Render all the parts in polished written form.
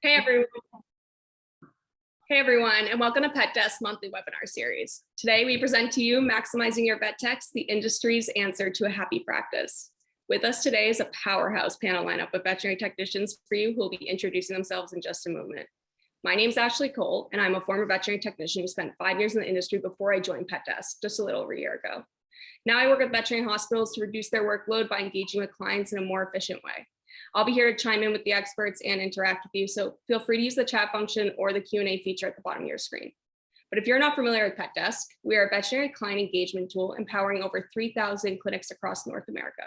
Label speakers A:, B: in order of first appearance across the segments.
A: Hey everyone. Hey everyone, and welcome to PetDesk monthly webinar series. Today we present to you Maximizing Your Vet Techs, the industry's answer to a happy practice. With us today is a powerhouse panel lineup of veterinary technicians for you who will be introducing themselves in just a moment. My name is Ashley Cole, and I'm a former veterinary technician who spent 5 years in the industry before I joined PetDesk just a little over a year ago. Now I work with veterinary hospitals to reduce their workload by engaging with clients in a more efficient way. I'll be here to chime in with the experts and interact with you, so feel free to use the chat function or the Q&A feature at the bottom of your screen. But if you're not familiar with PetDesk, we are a veterinary client engagement tool empowering over 3,000 clinics across North America.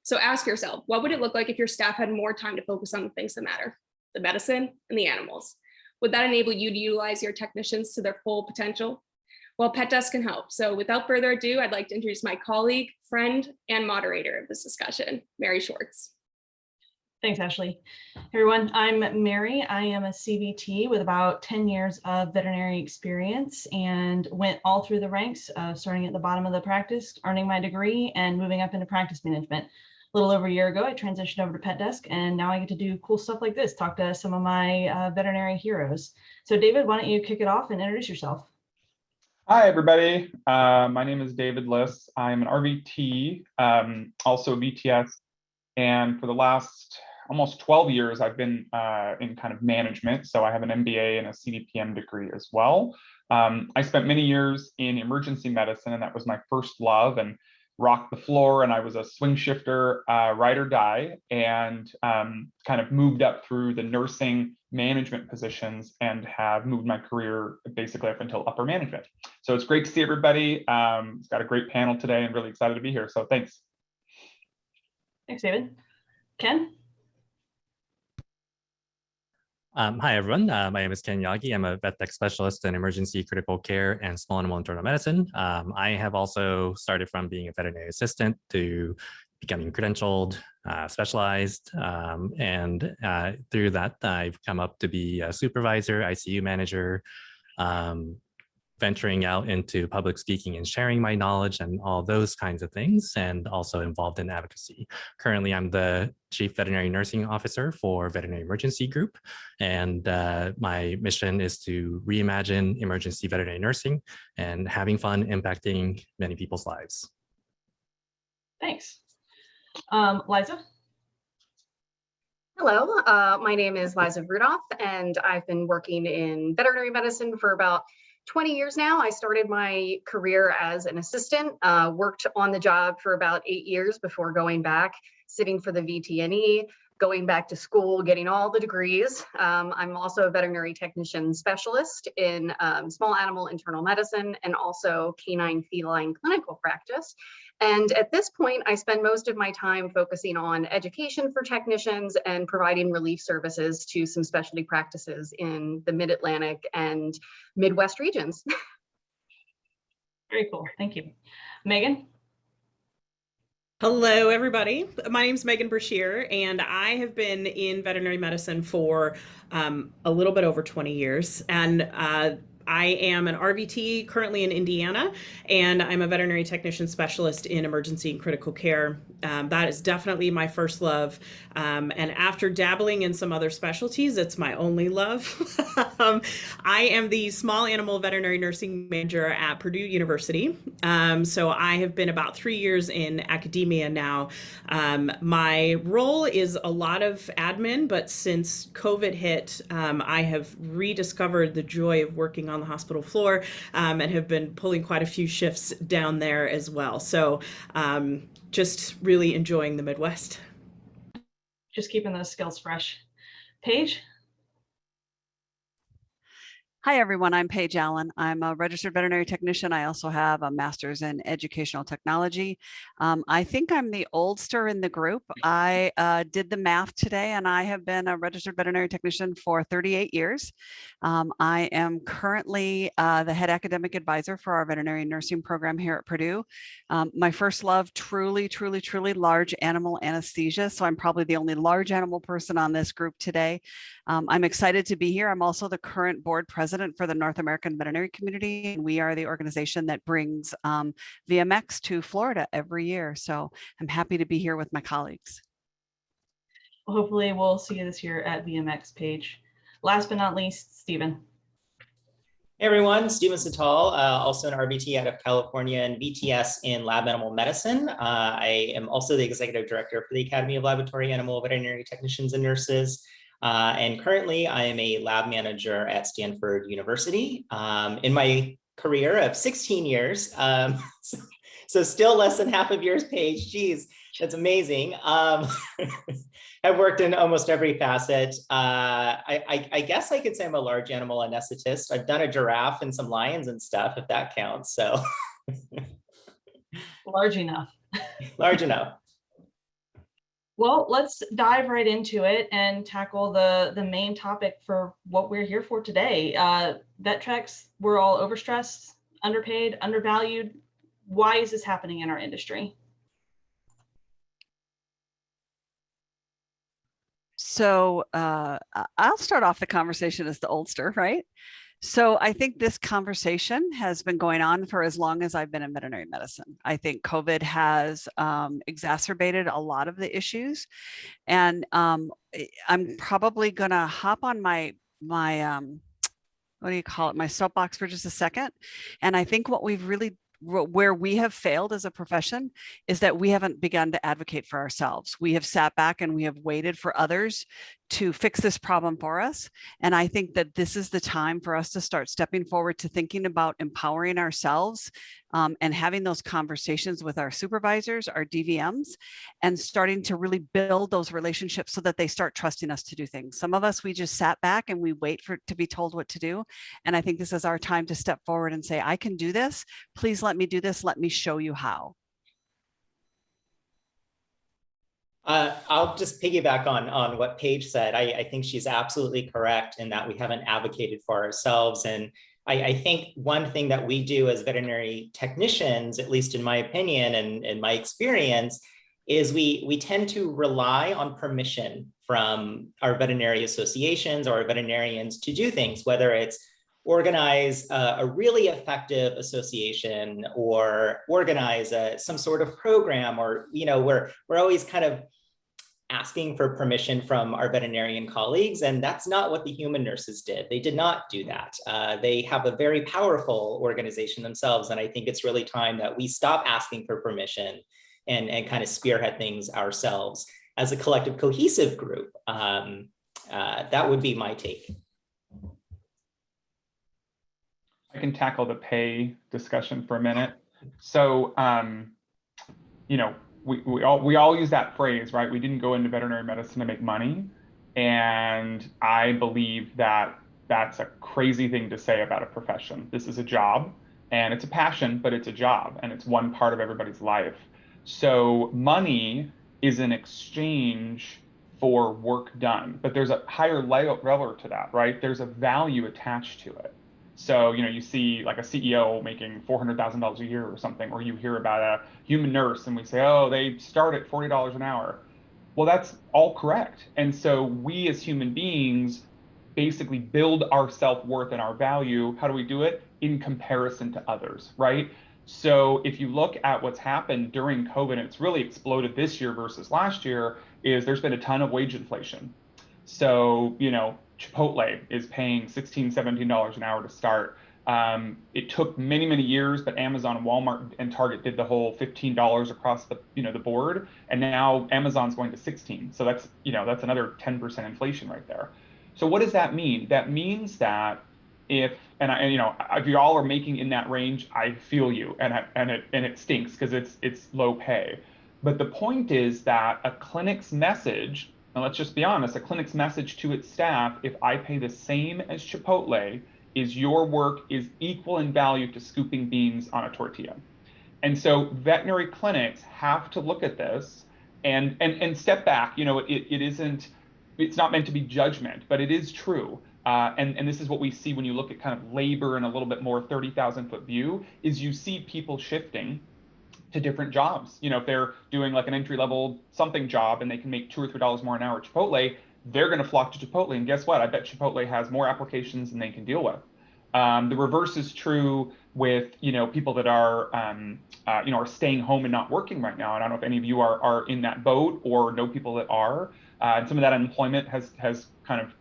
A: So ask yourself, what would it look like if your staff had more time to focus on the things that matter, the medicine and the animals? Would that enable you to utilize your technicians to their full potential? Well, PetDesk can help. So without further ado, I'd like to introduce my colleague, friend, and moderator of this discussion, Mary Schwartz.
B: Thanks, Ashley. Hey everyone, I'm Mary. I am a CVT with about 10 years of veterinary experience and went all through the ranks, starting at the bottom of the practice, earning my degree and moving up into practice management. A little over a year ago, I transitioned over to PetDesk, and now I get to do cool stuff like this, talk to some of my veterinary heroes. So David, why don't you kick it off and introduce yourself?
C: Hi, everybody. My name is David Liss. I'm an RVT, also VTS, and for the last almost 12 years, I've been in kind of management. So I have an MBA and a CVPM degree as well. I spent many years in emergency medicine, and that was my first love, and rocked the floor. And I was a swing shifter, ride or die, and kind of moved up through the nursing management positions and have moved my career basically up until upper management. So it's great to see everybody. It's got a great panel today and really excited to be here. So thanks.
B: Thanks, David. Ken?
D: Hi, everyone. My name is Ken Yagi. I'm a vet tech specialist in emergency critical care and small animal internal medicine. I have also started from being a veterinary assistant to becoming credentialed, specialized, and through that, I've come up to be a supervisor, ICU manager, venturing out into public speaking and sharing my knowledge and all those kinds of things, and also involved in advocacy. Currently, I'm the Chief Veterinary Nursing Officer for Veterinary Emergency Group, and my mission is to reimagine emergency veterinary nursing and having fun impacting many people's lives.
B: Thanks. Liza?
E: Hello, my name is Liza Rudolph, and I've been working in veterinary medicine for about 20 years now. I started my career as an assistant, worked on the job for about 8 years before going back, sitting for the VTNE, going back to school, getting all the degrees. I'm also a veterinary technician specialist in small animal internal medicine and also canine feline clinical practice. And at this point, I spend most of my time focusing on education for technicians and providing relief services to some specialty practices in the Mid-Atlantic and Midwest regions.
B: Very cool. Thank you. Megan?
F: Hello, everybody. My name is Megan Brashear, and I have been in veterinary medicine for a little bit over 20 years. And I am an RVT currently in Indiana, and I'm a veterinary technician specialist in emergency and critical care. That is definitely my first love. And after dabbling in some other specialties, it's my only love. I am the small animal veterinary nursing manager at Purdue University. So I have been about 3 years in academia now. My role is a lot of admin, but since COVID hit, I have rediscovered the joy of working on the hospital floor and have been pulling quite a few shifts down there as well. So just really enjoying the Midwest.
B: Just keeping those skills fresh. Paige?
G: Hi, everyone. I'm Paige Allen. I'm a registered veterinary technician. I also have a master's in educational technology. I think I'm the oldster in the group. I did the math today, and I have been a registered veterinary technician for 38 years. I am currently the head academic advisor for our veterinary nursing program here at Purdue. My first love, truly large animal anesthesia. So I'm probably the only large animal person on this group today. I'm excited to be here. I'm also the current board president for the North American Veterinary Community, and we are the organization that brings VMX to Florida every year. So I'm happy to be here with my colleagues.
B: Well, hopefully we'll see you this year at VMX, Paige. Last but not least, Stephen.
H: Hey everyone, Stephen Cital, also an RVT out of California and VTS in lab animal medicine. I am also the executive director for the Academy of Laboratory Animal Veterinary Technicians and Nurses. And currently I am a lab manager at Stanford University. In my career of 16 years, so still less than half of yours, Paige, geez, that's amazing. I've worked in almost every facet. I guess I could say I'm a large animal anesthetist. I've done a giraffe and some lions and stuff, if that counts. So
B: Large enough.
H: Large enough.
B: Well, let's dive right into it and tackle the main topic for what we're here for today. Vet techs, we're all overstressed, underpaid, undervalued. Why is this happening in our industry?
G: So I'll start off the conversation as the oldster, right? So I think this conversation has been going on for as long as I've been in veterinary medicine. I think COVID has exacerbated a lot of the issues, and I'm probably gonna hop on my what do you call it, my soapbox for just a second. And I think where we have failed as a profession is that we haven't begun to advocate for ourselves. We have sat back and we have waited for others to fix this problem for us. And I think that this is the time for us to start stepping forward to thinking about empowering ourselves and having those conversations with our supervisors, our DVMs, and starting to really build those relationships so that they start trusting us to do things. Some of us, we just sat back and we wait to be told what to do. And I think this is our time to step forward and say, I can do this. Please let me do this. Let me show you how.
H: I'll just piggyback on what Paige said. I think she's absolutely correct in that we haven't advocated for ourselves. And I think one thing that we do as veterinary technicians, at least in my opinion and in my experience, is we tend to rely on permission from our veterinary associations or our veterinarians to do things, whether it's organize a really effective association or organize some sort of program, or, you know, we're always kind of asking for permission from our veterinarian colleagues. And that's not what the human nurses did. They did not do that. They have a very powerful organization themselves. And I think it's really time that we stop asking for permission and kind of spearhead things ourselves as a collective cohesive group. That would be my take.
C: I can tackle the pay discussion for a minute. So, you know, we all use that phrase, right? We didn't go into veterinary medicine to make money. And I believe that that's a crazy thing to say about a profession. This is a job and it's a passion, but it's a job and it's one part of everybody's life. So money is an exchange for work done, but there's a higher level to that, right? There's a value attached to it. So, you know, you see like a CEO making $400,000 a year or something, or you hear about a human nurse and we say, oh, they start at $40 an hour. Well, that's all correct. And so we as human beings basically build our self-worth and our value. How do we do it? In comparison to others, right? So if you look at what's happened during COVID, and it's really exploded this year versus last year, is there's been a ton of wage inflation. So, you know, Chipotle is paying $16, $17 an hour to start. It took many, many years, but Amazon and Walmart and Target did the whole $15 across the, you know, the board. And now Amazon's going to 16. So that's, you know, that's another 10% inflation right there. So what does that mean? That means that if, and you know, if you all are making in that range, I feel you, and it stinks because it's low pay. But the point is that a clinic's message, and let's just be honest, a clinic's message to its staff, if I pay the same as Chipotle, is your work is equal in value to scooping beans on a tortilla. And so veterinary clinics have to look at this and step back. You know, it's not meant to be judgment, but it is true. And this is what we see when you look at kind of labor in a little bit more 30,000 foot view, is you see people shifting to different jobs. You know, if they're doing like an entry-level something job and they can make $2 or $3 more an hour at Chipotle, they're going to flock to Chipotle. And guess what? I bet Chipotle has more applications than they can deal with. The reverse is true with, you know, people that are, you know, are staying home and not working right now. And I don't know if any of you are in that boat or know people that are. And some of that unemployment has kind of,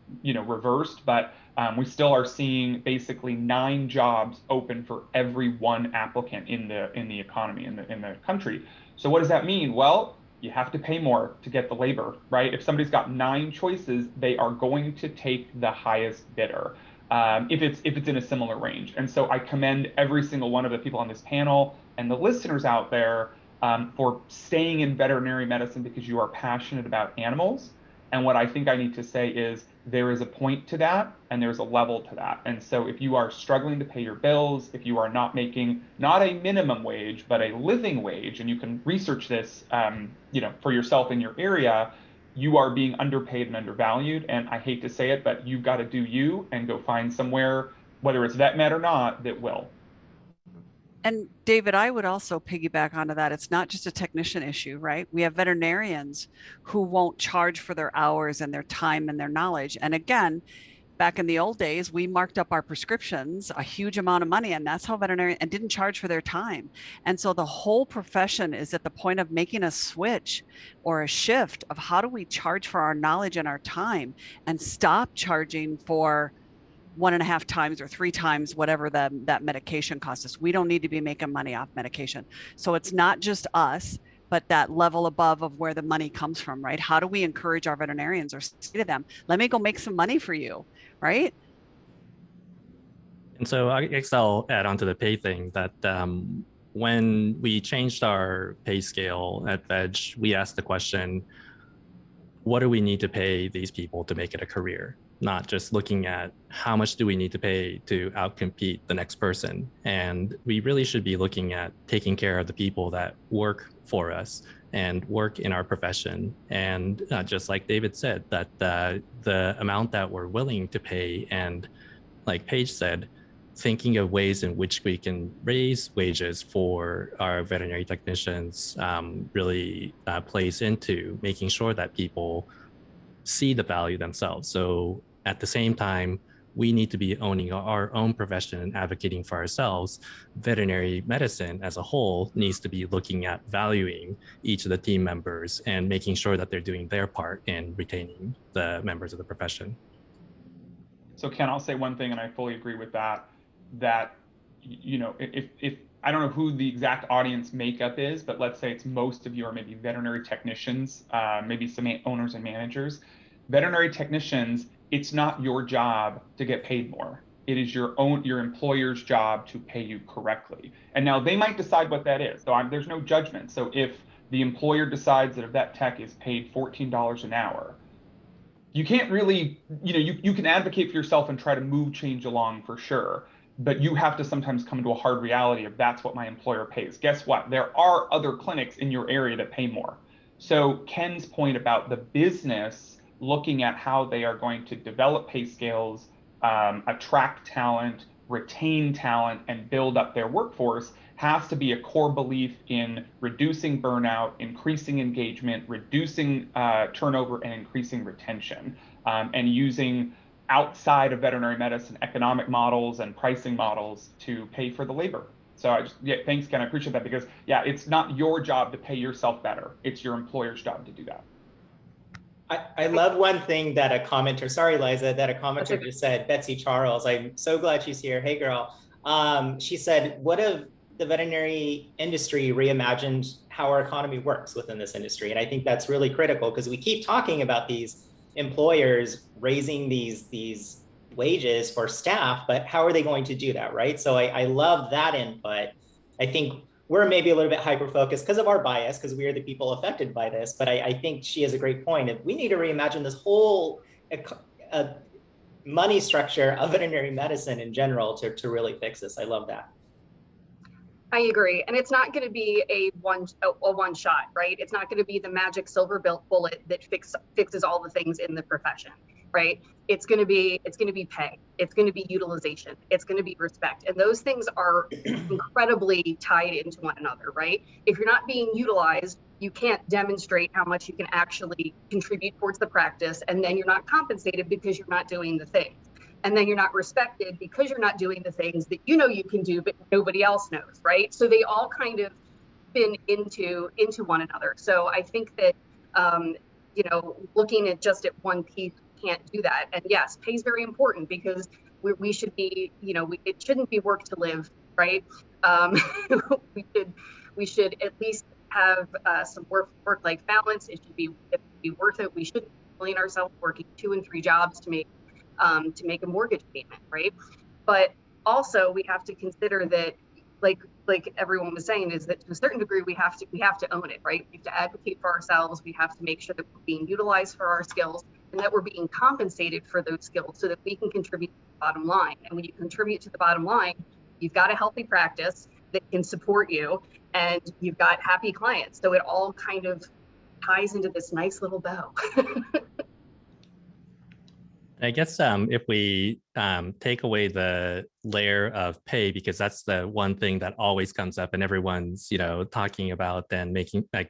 C: reversed, but we still are seeing basically 9 jobs open for every 1 applicant in the economy, in the country. So what does that mean? Well, you have to pay more to get the labor, right? If somebody's got 9 choices, they are going to take the highest bidder, if it's in a similar range. And so I commend every single one of the people on this panel and the listeners out there for staying in veterinary medicine because you are passionate about animals. And what I think I need to say is there is a point to that and there's a level to that. And so if you are struggling to pay your bills, if you are not making not a minimum wage, but a living wage, and you can research this, for yourself in your area, you are being underpaid and undervalued. And I hate to say it, but you've got to do you and go find somewhere, whether it's vet med or not, that will.
G: And David, I would also piggyback onto that. It's not just a technician issue, right? We have veterinarians who won't charge for their hours and their time and their knowledge. And again, back in the old days, we marked up our prescriptions a huge amount of money, and that's how veterinarians and didn't charge for their time. And so the whole profession is at the point of making a switch or a shift of how do we charge for our knowledge and our time and stop charging for 1.5 times or 3 times whatever that medication costs us. We don't need to be making money off medication. So it's not just us, but that level above of where the money comes from, right? How do we encourage our veterinarians or say to them, let me go make some money for you, right?
D: And so I guess I'll add on to the pay thing that when we changed our pay scale at Veg, we asked the question, what do we need to pay these people to make it a career? Not just looking at how much do we need to pay to outcompete the next person. And we really should be looking at taking care of the people that work for us and work in our profession. And just like David said, that the amount that we're willing to pay, and like Paige said, thinking of ways in which we can raise wages for our veterinary technicians really plays into making sure that people see the value themselves. So at the same time, we need to be owning our own profession and advocating for ourselves. Veterinary medicine as a whole needs to be looking at valuing each of the team members and making sure that they're doing their part in retaining the members of the profession.
C: So Ken, I'll say one thing, and I fully agree with that, if I don't know who the exact audience makeup is, but let's say it's most of you are maybe veterinary technicians, maybe some owners and managers. Veterinary technicians, it's not your job to get paid more. It is your employer's job to pay you correctly. And now they might decide what that is. So there's no judgment. So if the employer decides that a vet tech is paid $14 an hour, you can't really, you can advocate for yourself and try to move change along for sure. But you have to sometimes come to a hard reality of that's what my employer pays. Guess what? There are other clinics in your area that pay more. So Ken's point about the business looking at how they are going to develop pay scales, attract talent, retain talent, and build up their workforce has to be a core belief in reducing burnout, increasing engagement, reducing turnover, and increasing retention, and using outside of veterinary medicine economic models and pricing models to pay for the labor. So thanks, Ken. I appreciate that because it's not your job to pay yourself better. It's your employer's job to do that.
H: I love one thing that a commenter, sorry, Liza, that a commenter just said, Betsy Charles, I'm so glad she's here. Hey, girl. She said, what if the veterinary industry reimagined how our economy works within this industry? And I think that's really critical because we keep talking about these employers raising these wages for staff, but how are they going to do that, right? So I love that input. I think we're maybe a little bit hyper-focused because of our bias, because we are the people affected by this, but I think she has a great point. If we need to reimagine this whole money structure of veterinary medicine in general to really fix this. I love that.
E: I agree. And it's not going to be a one shot, right? It's not going to be the magic silver bullet that fixes all the things in the profession, right? It's going to be pay. It's going to be utilization. It's going to be respect. And those things are incredibly tied into one another, right? If you're not being utilized, you can't demonstrate how much you can actually contribute towards the practice. And then you're not compensated because you're not doing the things. And then you're not respected because you're not doing the things that you know you can do, but nobody else knows, right? So they all kind of spin into one another. So I think that looking at just at one piece, we can't do that. And yes, pay is very important because we should be, it shouldn't be work to live, right? We should at least have some work-life balance. It should be worth it. We shouldn't be killing ourselves working 2 and 3 jobs to make a mortgage payment, right? But also we have to consider that, like everyone was saying, is that to a certain degree we have to own it, right? We have to advocate for ourselves. We have to make sure that we're being utilized for our skills and that we're being compensated for those skills so that we can contribute to the bottom line. And when you contribute to the bottom line, you've got a healthy practice that can support you and you've got happy clients. So it all kind of ties into this nice little bow.
D: I guess if we take away the layer of pay, because that's the one thing that always comes up and everyone's, talking about and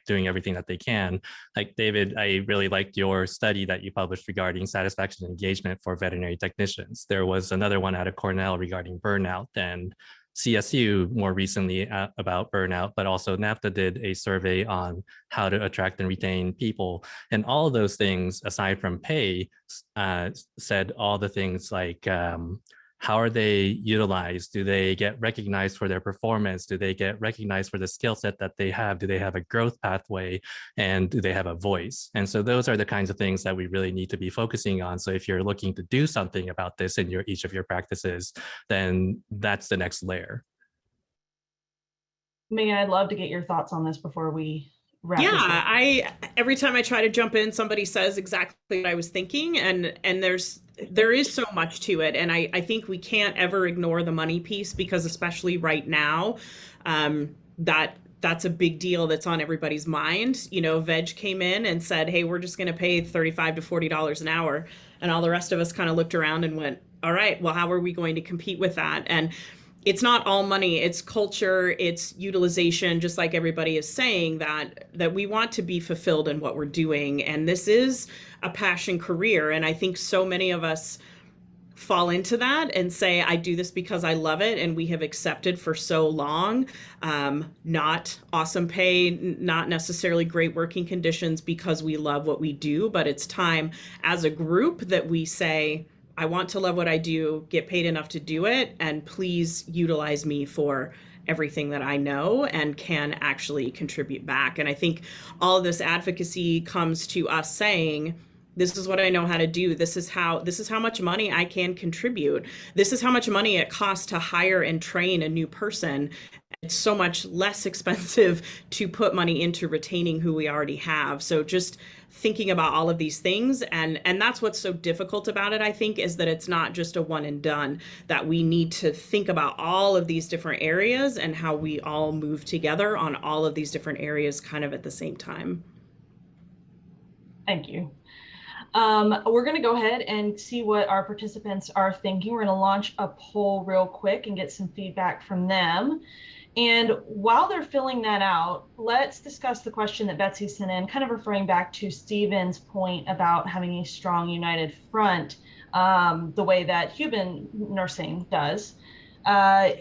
D: doing everything that they can. Like David, I really liked your study that you published regarding satisfaction and engagement for veterinary technicians. There was another one out of Cornell regarding burnout, and CSU more recently about burnout, but also NAPTA did a survey on how to attract and retain people. And all of those things, aside from pay, said all the things like, how are they utilized? Do they get recognized for their performance? Do they get recognized for the skill set that they have? Do they have a growth pathway? And do they have a voice? And so those are the kinds of things that we really need to be focusing on. So if you're looking to do something about this in each of your practices, then that's the next layer.
B: Megan, I'd love to get your thoughts on this before we wrap this up.
F: Every time I try to jump in, somebody says exactly what I was thinking, and there is so much to it. And I think we can't ever ignore the money piece, because especially right now, that's a big deal that's on everybody's mind. Veg came in and said, hey, we're just going to pay $35 to $40 an hour. And all the rest of us kind of looked around and went, all right, well, how are we going to compete with that? And it's not all money, it's culture, it's utilization, just like everybody is saying, that we want to be fulfilled in what we're doing. And this is a passion career. And I think so many of us fall into that and say, I do this because I love it. And we have accepted for so long, not awesome pay, not necessarily great working conditions, because we love what we do. But it's time as a group that we say, I want to love what I do, get paid enough to do it, and please utilize me for everything that I know and can actually contribute back. And I think all of this advocacy comes to us saying, this is what I know how to do. This is how much money I can contribute. This is how much money it costs to hire and train a new person. It's so much less expensive to put money into retaining who we already have. So just thinking about all of these things, and that's what's so difficult about it, I think, is that it's not just a one and done, that we need to think about all of these different areas and how we all move together on all of these different areas kind of at the same time.
B: Thank you. We're going to go ahead and see what our participants are thinking. We're going to launch a poll real quick and get some feedback from them. And while they're filling that out, let's discuss the question that Betsy sent in, kind of referring back to Stephen's point about having a strong united front, the way that human nursing does.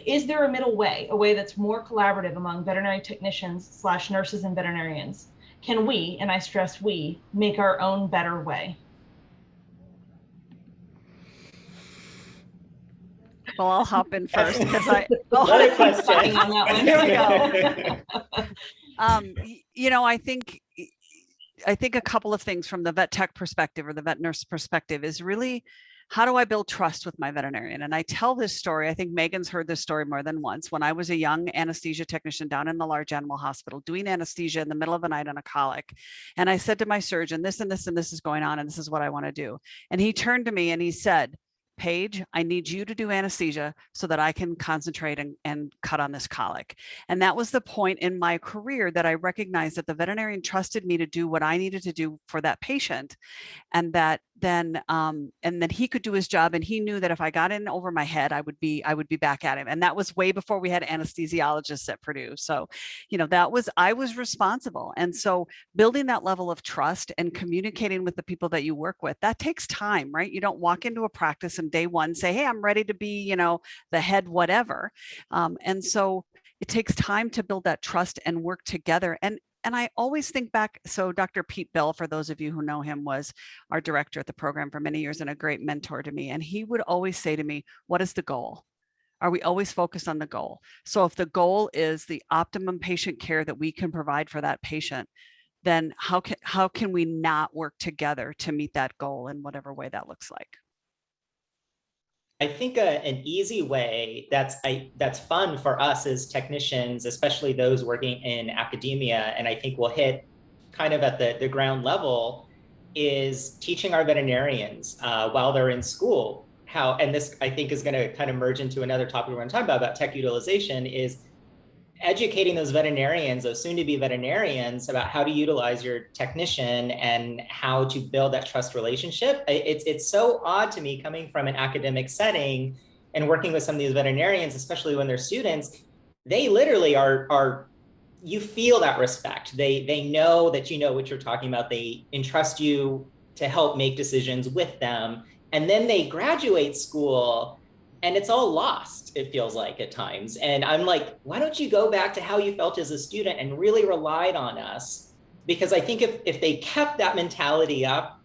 B: Is there a middle way, a way that's more collaborative among veterinary technicians / nurses and veterinarians? Can we, and I stress we, make our own better way?
G: Well, I'll hop in first because
H: What a question.
B: On that one.
G: Here we go. I think a couple of things from the vet tech perspective or the vet nurse perspective is really, how do I build trust with my veterinarian? And I tell this story, I think Megan's heard this story more than once. When I was a young anesthesia technician down in the large animal hospital doing anesthesia in the middle of the night on a colic. And I said to my surgeon, this and this and this is going on, and this is what I want to do. And he turned to me and he said, Paige, I need you to do anesthesia so that I can concentrate and cut on this colic. And that was the point in my career that I recognized that the veterinarian trusted me to do what I needed to do for that patient. And that then he could do his job. And he knew that if I got in over my head, I would be back at him. And that was way before we had anesthesiologists at Purdue. So, I was responsible. And so building that level of trust and communicating with the people that you work with, that takes time, right? You don't walk into a practice and day one say, hey, I'm ready to be, the head, whatever. And so it takes time to build that trust and work together. And And I always think back, so Dr. Pete Bell, for those of you who know him, was our director at the program for many years and a great mentor to me. And he would always say to me, what is the goal? Are we always focused on the goal? So if the goal is the optimum patient care that we can provide for that patient, then how can we not work together to meet that goal in whatever way that looks like?
H: I think an easy way that's fun for us as technicians, especially those working in academia, and I think we'll hit kind of at the ground level, is teaching our veterinarians while they're in school how, and this I think is going to kind of merge into another topic we're going to talk about tech utilization, is educating those veterinarians, those soon-to-be veterinarians, about how to utilize your technician and how to build that trust relationship. It's so odd to me coming from an academic setting and working with some of these veterinarians, especially when they're students. They literally are you feel that respect. They know that you know what you're talking about. They entrust you to help make decisions with them. And then they graduate school and it's all lost, it feels like at times. And I'm like, why don't you go back to how you felt as a student and really relied on us? Because I think if they kept that mentality up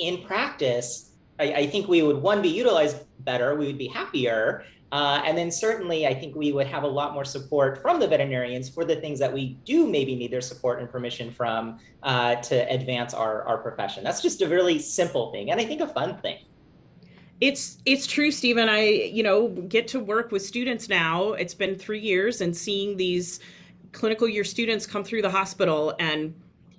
H: in practice, I think we would, one, be utilized better, we would be happier. And then certainly I think we would have a lot more support from the veterinarians for the things that we do maybe need their support and permission from to advance our profession. That's just a really simple thing. And I think a fun thing.
F: It's true, Stephen. I, get to work with students now. It's been 3 years, and seeing these clinical year students come through the hospital and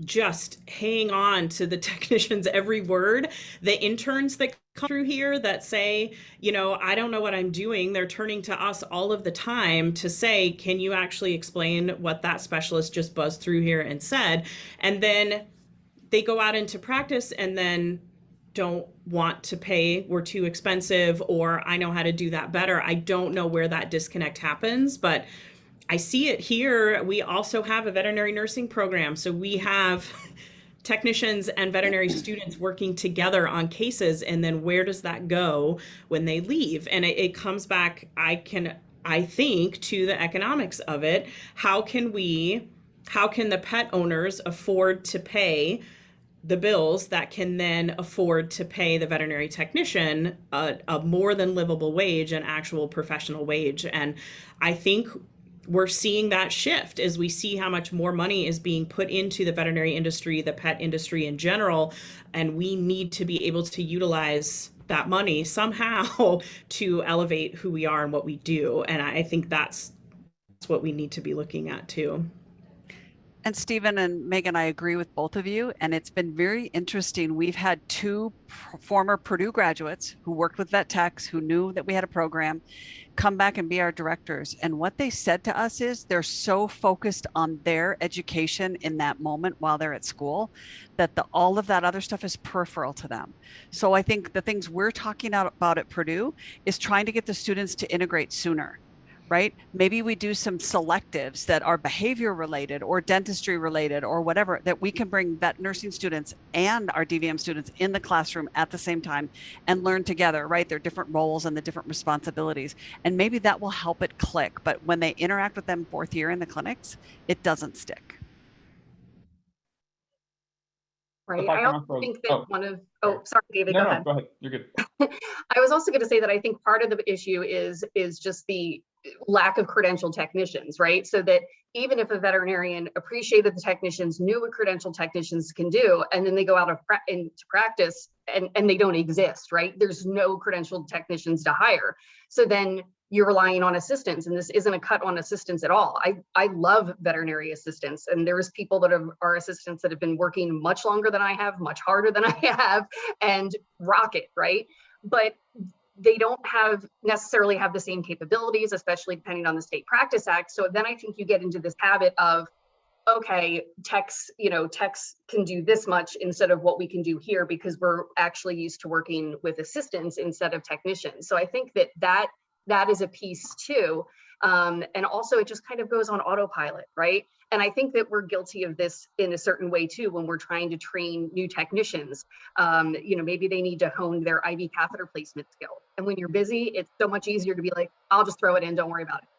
F: just hang on to the technicians' every word. The interns that come through here that say, I don't know what I'm doing. They're turning to us all of the time to say, can you actually explain what that specialist just buzzed through here and said? And then they go out into practice and then don't want to pay, we're too expensive, or I know how to do that better. I don't know where that disconnect happens, but I see it here. We also have a veterinary nursing program. So we have technicians and veterinary students working together on cases. And then where does that go when they leave? And it comes back, I think, to the economics of it. How can the pet owners afford to pay the bills that can then afford to pay the veterinary technician a more than livable wage, an actual professional wage? And I think we're seeing that shift as we see how much more money is being put into the veterinary industry, the pet industry in general, and we need to be able to utilize that money somehow to elevate who we are and what we do. And I think that's what we need to be looking at too.
G: And Stephen and Megan, I agree with both of you. And it's been very interesting. We've had two former Purdue graduates who worked with vet techs, who knew that we had a program, come back and be our directors. And what they said to us is they're so focused on their education in that moment while they're at school that all of that other stuff is peripheral to them. So I think the things we're talking about at Purdue is trying to get the students to integrate sooner. Right? Maybe we do some selectives that are behavior related or dentistry related or whatever, that we can bring vet nursing students and our DVM students in the classroom at the same time and learn together, right? Their different roles and the different responsibilities. And maybe that will help it click. But when they interact with them fourth year in the clinics, it doesn't stick.
E: Right. I also think that sorry, David, go ahead.
C: Go ahead. You're good.
E: I was also going to say that I think part of the issue is just the lack of credentialed technicians, right? So that even if a veterinarian appreciated the technicians, knew what credentialed technicians can do, and then they go out into practice and they don't exist, right? There's no credentialed technicians to hire. So then you're relying on assistants, and this isn't a cut on assistants at all. I love veterinary assistants, and there's people that are assistants that have been working much longer than I have, much harder than I have, and rock it, right? But they don't necessarily have the same capabilities, especially depending on the State Practice Act. So then I think you get into this habit of, okay, techs can do this much instead of what we can do here because we're actually used to working with assistants instead of technicians. So I think that is a piece too. And also it just kind of goes on autopilot, right? And I think that we're guilty of this in a certain way too, when we're trying to train new technicians. Maybe they need to hone their IV catheter placement skill. And when you're busy, it's so much easier to be like, I'll just throw it in, don't worry about it.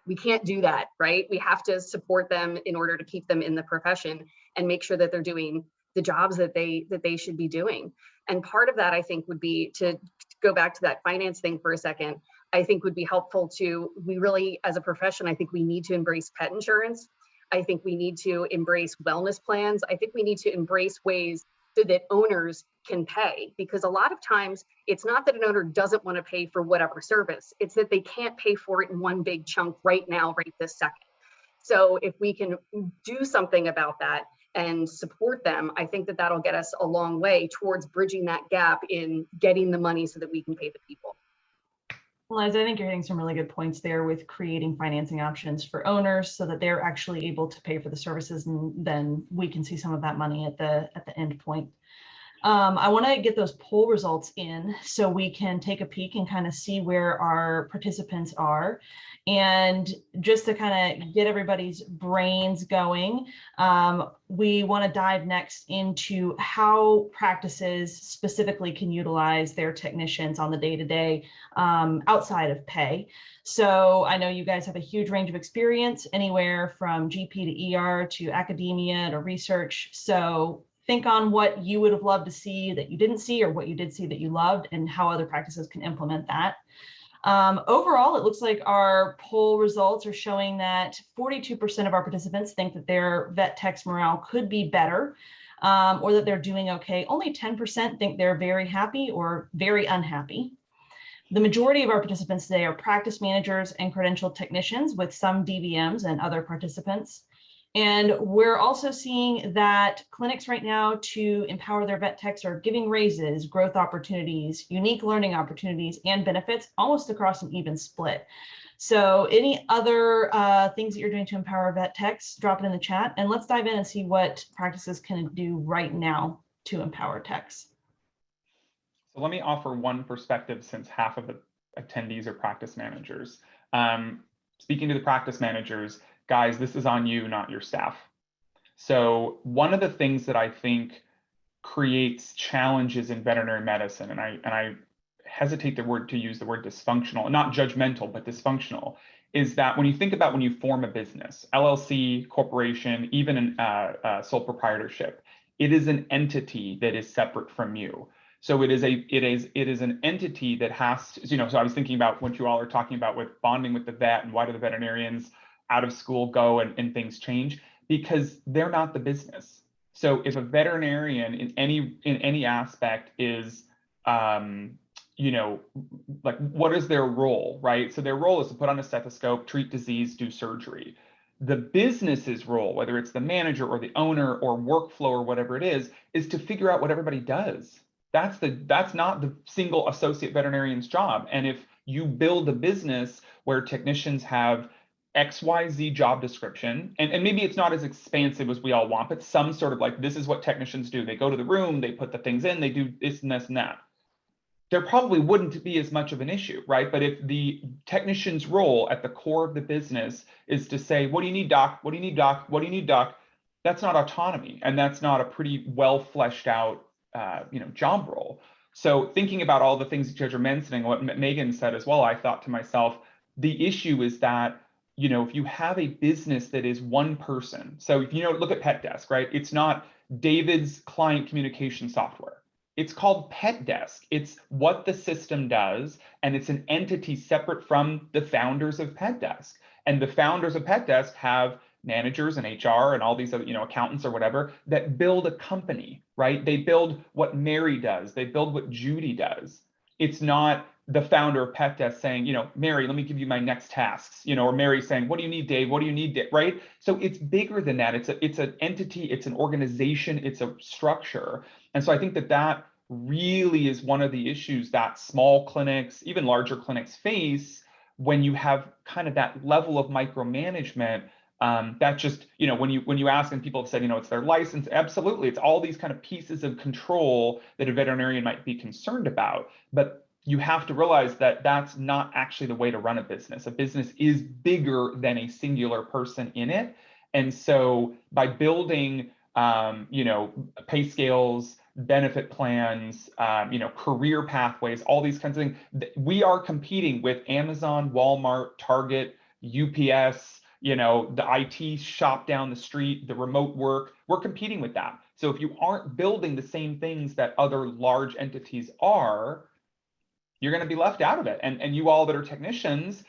E: We can't do that, right? We have to support them in order to keep them in the profession and make sure that they're doing the jobs that they should be doing. And part of that, I think, would be to go back to that finance thing for a second. I think would be helpful to, we really, as a profession, I think we need to embrace pet insurance. I think we need to embrace wellness plans. I think we need to embrace ways so that owners can pay, because a lot of times it's not that an owner doesn't want to pay for whatever service, it's that they can't pay for it in one big chunk right now, right this second. So if we can do something about that and support them, I think that that'll get us a long way towards bridging that gap in getting the money so that we can pay the people.
B: Liza, I think you're hitting some really good points there with creating financing options for owners so that they're actually able to pay for the services, and then we can see some of that money at the end point. I want to get those poll results in so we can take a peek and kind of see where our participants are. And just to kind of get everybody's brains going, we want to dive next into how practices specifically can utilize their technicians on the day-to-day outside of pay. So I know you guys have a huge range of experience, anywhere from GP to ER to academia to research. So think on what you would have loved to see that you didn't see, or what you did see that you loved, and how other practices can implement that. Overall, it looks like our poll results are showing that 42% of our participants think that their vet tech's morale could be better, or that they're doing okay. Only 10% think they're very happy or very unhappy. The majority of our participants today are practice managers and credentialed technicians, with some DVMs and other participants. And we're also seeing that clinics right now, to empower their vet techs, are giving raises, growth opportunities, unique learning opportunities, and benefits almost across an even split. So any other things that you're doing to empower vet techs, drop it in the chat, and let's dive in and see what practices can do right now to empower techs.
C: So let me offer one perspective, since half of the attendees are practice managers. Speaking to the practice managers, guys, this is on you, not your staff. So one of the things that I think creates challenges in veterinary medicine, and I hesitate to use the word dysfunctional, not judgmental, but dysfunctional, is that when you think about when you form a business, LLC, corporation, even a sole proprietorship, it is an entity that is separate from you. So it is an entity that has to, so I was thinking about what you all are talking about with bonding with the vet, and why do the veterinarians out of school go and things change, because they're not the business. So if a veterinarian in any aspect is, like, what is their role, right? So their role is to put on a stethoscope, treat disease, do surgery. The business's role, whether it's the manager or the owner or workflow or whatever it is to figure out what everybody does. That's not the single associate veterinarian's job. And if you build a business where technicians have XYZ job description, and maybe it's not as expansive as we all want, but some sort of like, this is what technicians do. They go to the room, they put the things in, they do this and this and that. There probably wouldn't be as much of an issue, right? But if the technician's role at the core of the business is to say, what do you need, doc? What do you need, doc? What do you need, doc? That's not autonomy, and that's not a pretty well fleshed out job role. So thinking about all the things that you guys are mentioning, what Megan said as well, I thought to myself, the issue is that, if you have a business that is one person, so if look at PetDesk, right? It's not David's client communication software. It's called PetDesk. It's what the system does, and it's an entity separate from the founders of PetDesk. And the founders of PetDesk have managers and HR and all these other, accountants or whatever, that build a company, right? They build what Mary does. They build what Judy does. It's not the founder of PetDesk saying, Mary, let me give you my next tasks, or Mary saying, what do you need, Dave? What do you need, Dave? Right? So it's bigger than that. It's an entity, it's an organization, it's a structure. And so I think that really is one of the issues that small clinics, even larger clinics, face when you have kind of that level of micromanagement. That just, when you ask, and people have said, it's their license, absolutely, it's all these kind of pieces of control that a veterinarian might be concerned about. But you have to realize that that's not actually the way to run a business. A business is bigger than a singular person in it. And so by building, pay scales, benefit plans, career pathways, all these kinds of things, we are competing with Amazon, Walmart, Target, UPS, you know, the IT shop down the street, the remote work, we're competing with that. So if you aren't building the same things that other large entities are, you're going to be left out of it. And you all that are technicians,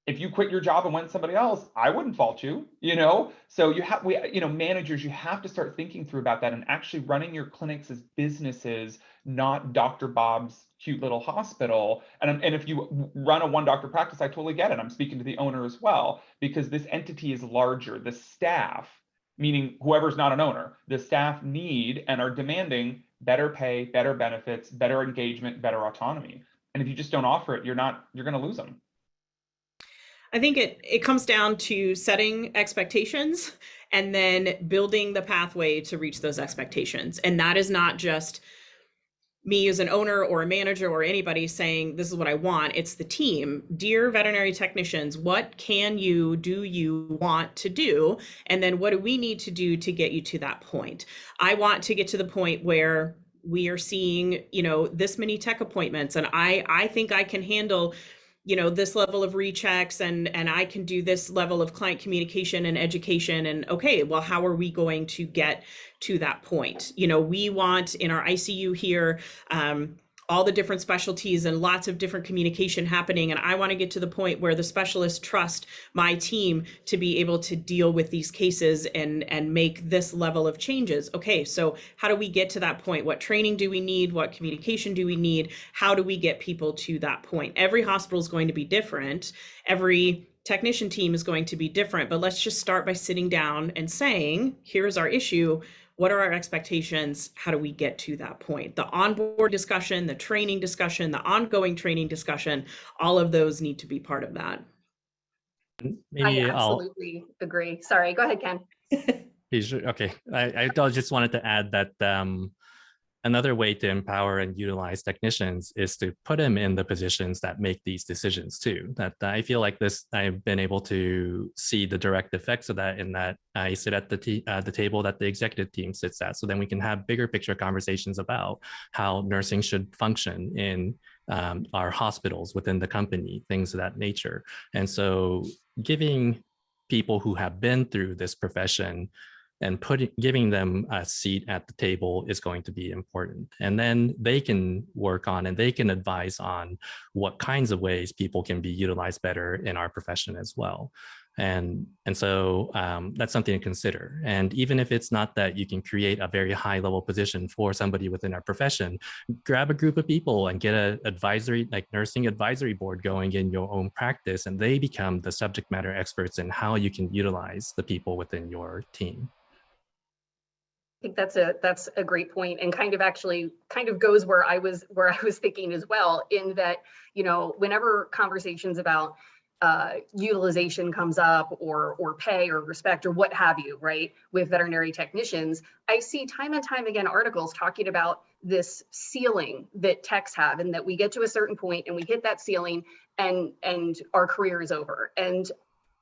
C: if you quit your job and went to somebody else, I wouldn't fault you, you know? So managers, you have to start thinking through about that and actually running your clinics as businesses, not Dr. Bob's cute little hospital. And if you run a one doctor practice, I totally get it. I'm speaking to the owner as well, because this entity is larger. The staff, meaning whoever's not an owner, the staff need and are demanding better pay, better benefits, better engagement, better autonomy. And if you just don't offer it, you're going to lose them.
F: I think it comes down to setting expectations and then building the pathway to reach those expectations. And that is not just me as an owner or a manager or anybody saying, this is what I want. It's the team. Dear veterinary technicians, what do you want to do? And then what do we need to do to get you to that point? I want to get to the point where we are seeing, this many tech appointments, and I think I can handle this level of rechecks and I can do this level of client communication and education. And okay, well, how are we going to get to that point? We want in our ICU here, all the different specialties and lots of different communication happening. And I want to get to the point where the specialists trust my team to be able to deal with these cases and make this level of changes. Okay, so how do we get to that point? What training do we need? What communication do we need? How do we get people to that point? Every hospital is going to be different. Every technician team is going to be different, but let's just start by sitting down and saying, here's our issue. What are our expectations? How do we get to that point? The onboard discussion, the training discussion, the ongoing training discussion, all of those need to be part of that.
D: Maybe
E: I absolutely agree. Sorry, go ahead, Ken.
D: Okay, I just wanted to add that another way to empower and utilize technicians is to put them in the positions that make these decisions too. That I feel like I've been able to see the direct effects of that in that I sit at the table that the executive team sits at. So then we can have bigger picture conversations about how nursing should function in our hospitals within the company, things of that nature. And so giving people who have been through this profession and giving them a seat at the table is going to be important. And then they can work on and they can advise on what kinds of ways people can be utilized better in our profession as well. And so that's something to consider. And even if it's not that you can create a very high level position for somebody within our profession, grab a group of people and get an advisory, like nursing advisory board going in your own practice, and they become the subject matter experts in how you can utilize the people within your team.
E: I think that's a great point, and kind of goes where I was thinking as well, in that, whenever conversations about utilization comes up or pay or respect or what have you, right, with veterinary technicians, I see time and time again articles talking about this ceiling that techs have, and that we get to a certain point and we hit that ceiling and our career is over. And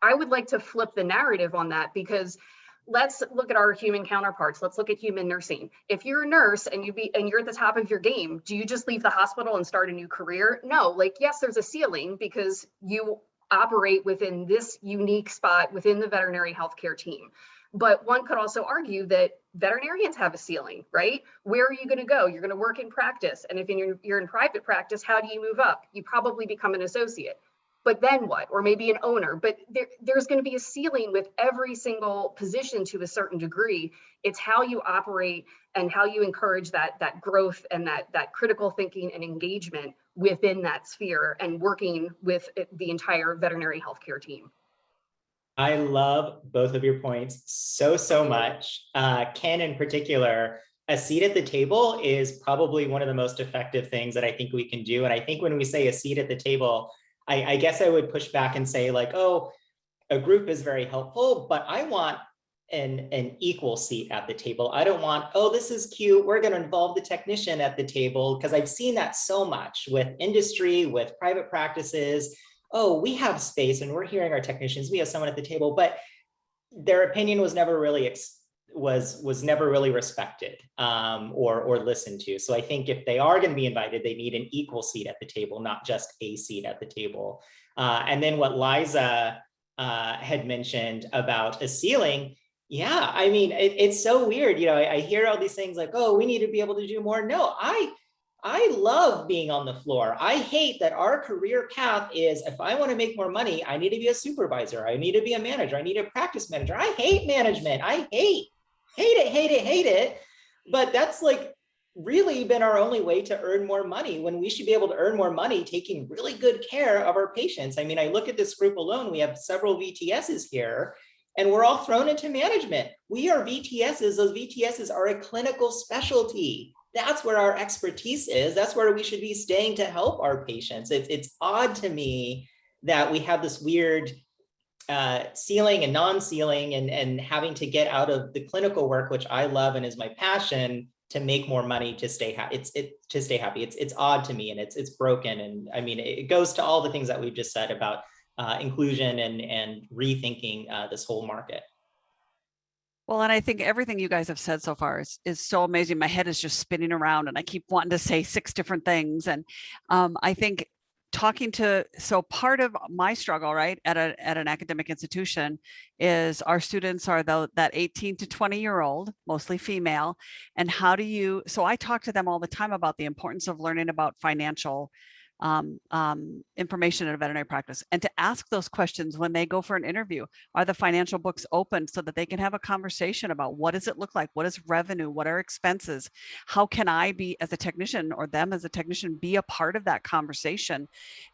E: I would like to flip the narrative on that, because let's look at our human counterparts. Let's look at human nursing. If you're a nurse and you're at the top of your game, do you just leave the hospital and start a new career? No, yes, there's a ceiling because you operate within this unique spot within the veterinary healthcare team. But one could also argue that veterinarians have a ceiling, right? Where are you going to go? You're going to work in practice. And if you're in private practice, how do you move up? You probably become an associate. But then what? Or maybe an owner. But there's going to be a ceiling with every single position to a certain degree. It's how you operate and how you encourage that growth and that critical thinking and engagement within that sphere, and working with the entire veterinary healthcare team.
H: I love both of your points so much. Ken in particular, a seat at the table is probably one of the most effective things that I think we can do. And I think when we say a seat at the table, I guess I would push back and say oh, a group is very helpful, but I want an equal seat at the table. I don't want, oh, this is cute, we're going to involve the technician at the table, because I've seen that so much with industry, with private practices. Oh, we have space and we're hearing our technicians, we have someone at the table, but their opinion was never really was never really respected or listened to. So I think if they are going to be invited, they need an equal seat at the table, not just a seat at the table. And then what Liza had mentioned about a ceiling. Yeah, I mean, it's so weird. You know, I hear all these things like, oh, we need to be able to do more. No, I love being on the floor. I hate that our career path is, if I want to make more money, I need to be a supervisor. I need to be a manager. I need a practice manager. I hate management. I hate it. But that's like really been our only way to earn more money, when we should be able to earn more money taking really good care of our patients. I mean, I look at this group alone, we have several VTSs here, and we're all thrown into management. We are VTSs. Those VTSs are a clinical specialty. That's where our expertise is. That's where we should be staying to help our patients. It's odd to me that we have this weird ceiling and non-ceiling, and having to get out of the clinical work, which I love and is my passion, to make more money to stay happy. To stay happy. It's odd to me, and it's broken. And I mean, it goes to all the things that we've just said about inclusion and rethinking this whole market.
G: Well, and I think everything you guys have said so far is so amazing. My head is just spinning around and I keep wanting to say 6 different things. And I think so part of my struggle, right, at an academic institution is our students are that 18 to 20-year-old, mostly female. And so I talk to them all the time about the importance of learning about financial information in a veterinary practice, and to ask those questions when they go for an interview. Are the financial books open so that they can have a conversation about what does it look like? What is revenue? What are expenses? How can I be, as a technician, or them as a technician, be a part of that conversation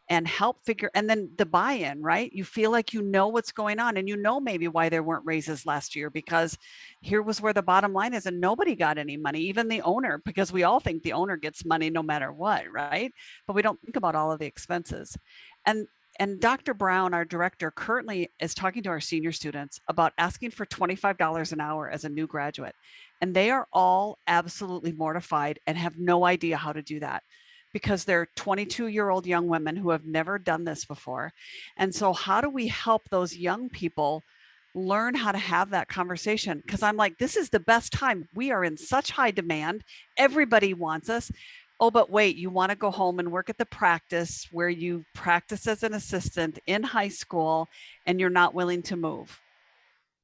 G: and help figure, and then the buy-in, right? You feel like you know what's going on, and you know maybe why there weren't raises last year, because here was where the bottom line is, and nobody got any money, even the owner, because we all think the owner gets money no matter what, right? But we don't think about all of the expenses. And Dr. Brown, our director, currently is talking to our senior students about asking for $25 an hour as a new graduate. And they are all absolutely mortified and have no idea how to do that, because they're 22-year-old young women who have never done this before. And so how do we help those young people learn how to have that conversation? Because I'm like, this is the best time. We are in such high demand. Everybody wants us. Oh, but wait, you want to go home and work at the practice where you practice as an assistant in high school, and you're not willing to move.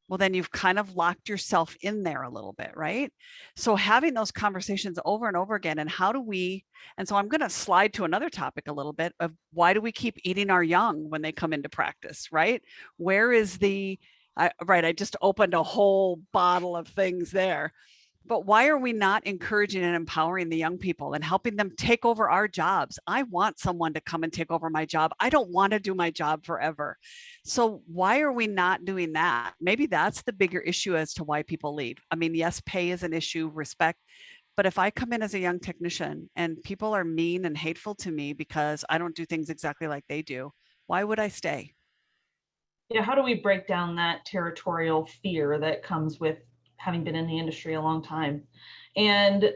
G: Well, then you've kind of locked yourself in there a little bit, right? So having those conversations over and over again, and and so I'm going to slide to another topic a little bit of, why do we keep eating our young when they come into practice, right? Where is I just opened a whole bottle of things there. But why are we not encouraging and empowering the young people and helping them take over our jobs? I want someone to come and take over my job. I don't want to do my job forever. So why are we not doing that? Maybe that's the bigger issue as to why people leave. I mean, yes, pay is an issue, respect. But if I come in as a young technician and people are mean and hateful to me because I don't do things exactly like they do, why would I stay?
B: Yeah, how do we break down that territorial fear that comes with having been in the industry a long time? And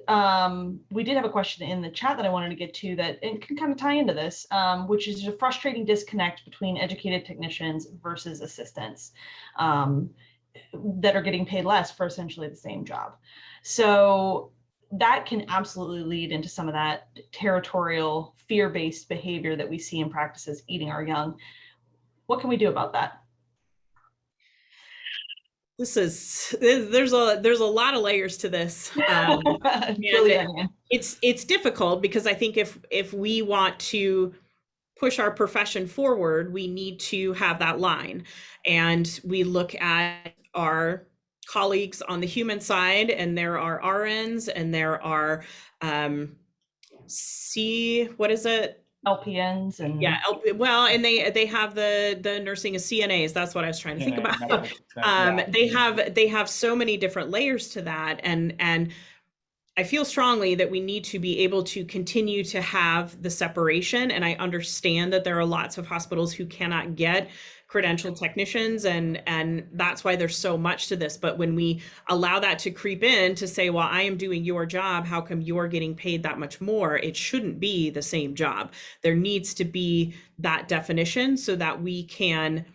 B: we did have a question in the chat that I wanted to get to that it can kind of tie into this, which is a frustrating disconnect between educated technicians versus assistants that are getting paid less for essentially the same job. So that can absolutely lead into some of that territorial fear-based behavior that we see in practices eating our young. What can we do about that?
F: There's a lot of layers to this. It's difficult, because I think if we want to push our profession forward, we need to have that line, and we look at our colleagues on the human side, and there are RNs, and there are
B: LPNs and
F: and they have the nursing as CNAs. That's what I was trying to think about. They have so many different layers to that, and I feel strongly that we need to be able to continue to have the separation. And I understand that there are lots of hospitals who cannot get credentialed technicians, and that's why there's so much to this. But when we allow that to creep in to say, well, I am doing your job, how come you're getting paid that much more? It shouldn't be the same job. There needs to be that definition so that we can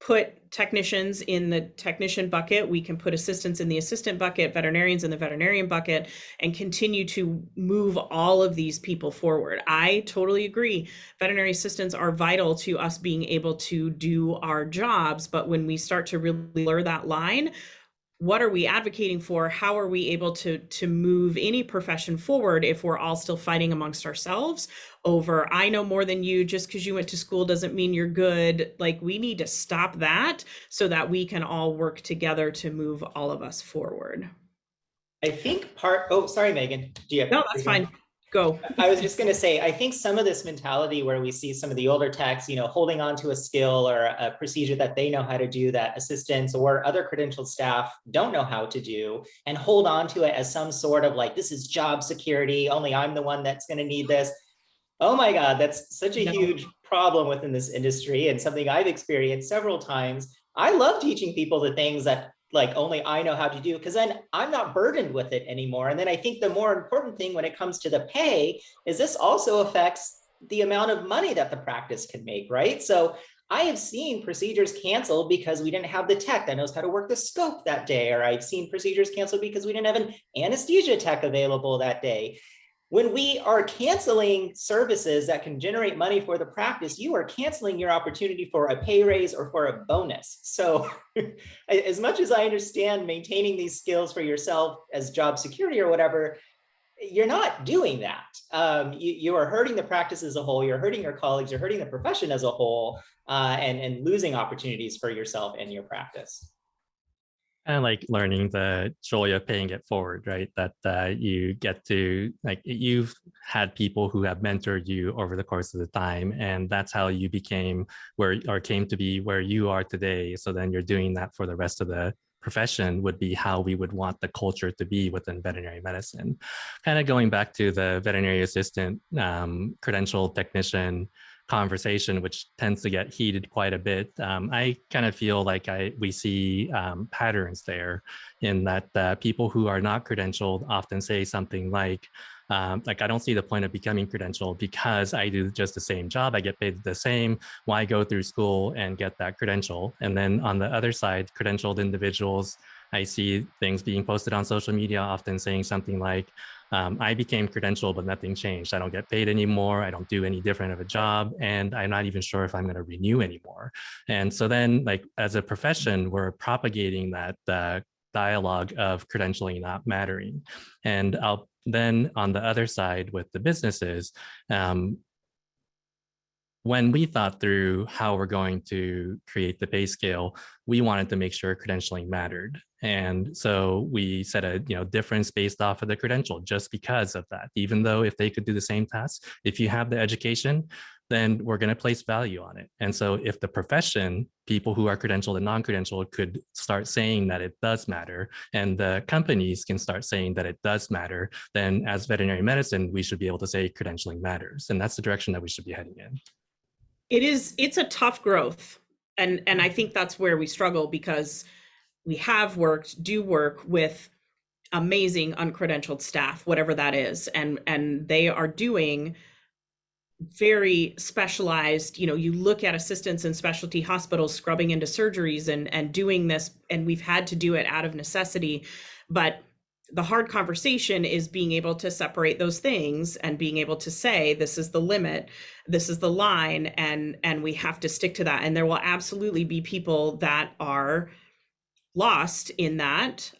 F: put technicians in the technician bucket. We can put assistants in the assistant bucket, veterinarians in the veterinarian bucket, and continue to move all of these people forward. I totally agree. Veterinary assistants are vital to us being able to do our jobs. But when we start to really blur that line, what are we advocating for? How are we able to move any profession forward if we're all still fighting amongst ourselves over, I know more than you, just because you went to school doesn't mean you're good. Like, we need to stop that so that we can all work together to move all of us forward.
H: I think sorry, Megan.
F: No, that's fine. Go.
H: I was just going to say, I think some of this mentality where we see some of the older techs, holding on to a skill or a procedure that they know how to do that assistants or other credentialed staff don't know how to do, and hold on to it as some sort of like, this is job security, only I'm the one that's going to need this. Oh my God, that's such a huge problem within this industry, and something I've experienced several times. I love teaching people the things that like only I know how to do, because then I'm not burdened with it anymore. And then I think the more important thing when it comes to the pay is this also affects the amount of money that the practice can make, right? So I have seen procedures canceled because we didn't have the tech that knows how to work the scope that day, or I've seen procedures canceled because we didn't have an anesthesia tech available that day. When we are canceling services that can generate money for the practice, you are canceling your opportunity for a pay raise or for a bonus. So as much as I understand maintaining these skills for yourself as job security or whatever, you're not doing that. You are hurting the practice as a whole, you're hurting your colleagues, you're hurting the profession as a whole, and losing opportunities for yourself and your practice.
D: And like learning the joy of paying it forward, right? That you get to, like, you've had people who have mentored you over the course of the time, and that's how you became came to be where you are today. So then you're doing that for the rest of the profession, would be how we would want the culture to be within veterinary medicine. Kind of going back to the veterinary assistant, credentialed technician conversation, which tends to get heated quite a bit. I kind of feel like we see patterns there, in that people who are not credentialed often say something like I don't see the point of becoming credentialed because I do just the same job. I get paid the same. Why go through school and get that credential? And then on the other side, credentialed individuals, I see things being posted on social media often saying something like, I became credentialed, but nothing changed. I don't get paid anymore. I don't do any different of a job. And I'm not even sure if I'm going to renew anymore. And so then, like, as a profession, we're propagating that dialogue of credentialing not mattering. And then on the other side with the businesses, when we thought through how we're going to create the pay scale, we wanted to make sure credentialing mattered. And so we set a difference based off of the credential, just because of that. Even though if they could do the same tasks, if you have the education, then we're going to place value on it. And so if the profession, people who are credentialed and non-credentialed, could start saying that it does matter, and the companies can start saying that it does matter, then as veterinary medicine, we should be able to say credentialing matters. And that's the direction that we should be heading in.
F: It's a tough growth. And I think that's where we struggle, because we do work with amazing uncredentialed staff, whatever that is. And they are doing very specialized, you look at assistants in specialty hospitals scrubbing into surgeries and doing this, and we've had to do it out of necessity. But the hard conversation is being able to separate those things and being able to say, this is the limit, this is the line, and we have to stick to that. And there will absolutely be people that are lost in that,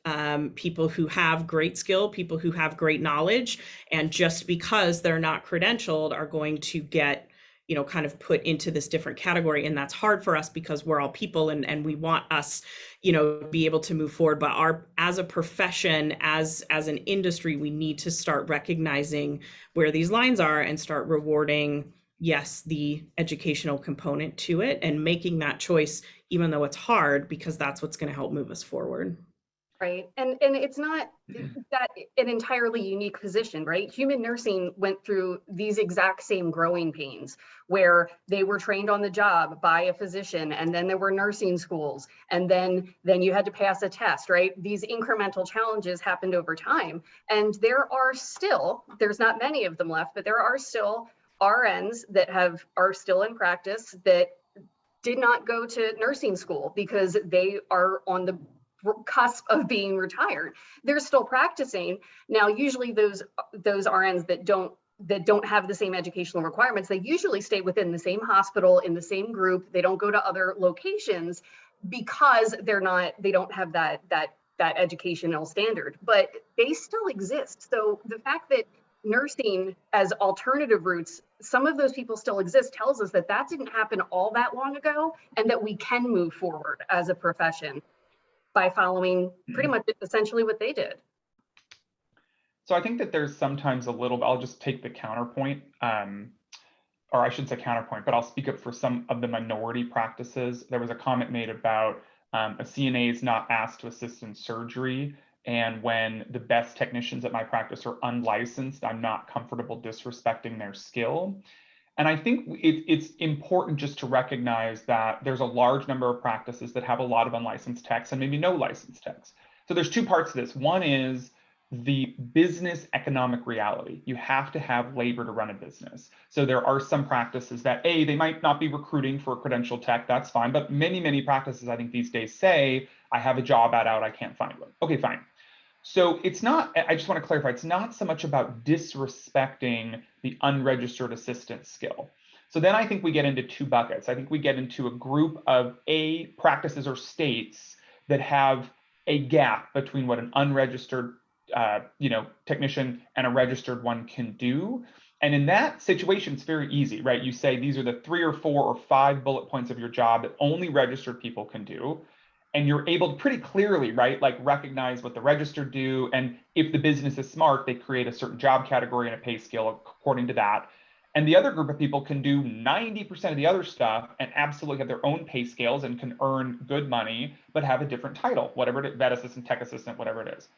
F: people who have great skill, people who have great knowledge, and just because they're not credentialed are going to get kind of put into this different category. And that's hard for us because we're all people, and we want us, be able to move forward. But as a profession, as an industry, we need to start recognizing where these lines are and start rewarding, yes, the educational component to it, and making that choice, even though it's hard, because that's what's going to help move us forward.
E: Right. And it's not that an entirely unique position, right? Human nursing went through these exact same growing pains, where they were trained on the job by a physician, and then there were nursing schools, and then you had to pass a test, right? These incremental challenges happened over time. And there's not many of them left, but there are still RNs that are still in practice that did not go to nursing school because they are on the cusp of being retired. They're still practicing. Now, usually those RNs that don't have the same educational requirements, they usually stay within the same hospital, in the same group. They don't go to other locations because they don't have that educational standard, but they still exist. So the fact that nursing as alternative routes, some of those people still exist, tells us that didn't happen all that long ago, and that we can move forward as a profession by following pretty much essentially what they did.
C: So I think that there's sometimes a little, I'll just take the counterpoint, or I shouldn't say counterpoint, but I'll speak up for some of the minority practices. There was a comment made about a CNA is not asked to assist in surgery. And when the best technicians at my practice are unlicensed, I'm not comfortable disrespecting their skill. And I think it's important just to recognize that there's a large number of practices that have a lot of unlicensed techs and maybe no licensed techs. So there's two parts to this. One is the business economic reality. You have to have labor to run a business. So there are some practices that, they might not be recruiting for a credentialed tech, that's fine. But many practices, I think these days say, I have a job out, I can't find one. Okay, fine. So it's not, I just want to clarify, it's not so much about disrespecting the unregistered assistant skill. So then I think we get into two buckets. I think we get into a group of practices or states that have a gap between what an unregistered technician and a registered one can do. And in that situation, it's very easy, right? You say these are the 3 or 4 or 5 bullet points of your job that only registered people can do. And you're able to pretty clearly, right, like recognize what the registered do. And if the business is smart, they create a certain job category and a pay scale according to that. And the other group of people can do 90% of the other stuff and absolutely have their own pay scales and can earn good money, but have a different title, whatever it is, vet assistant, tech assistant, whatever it is.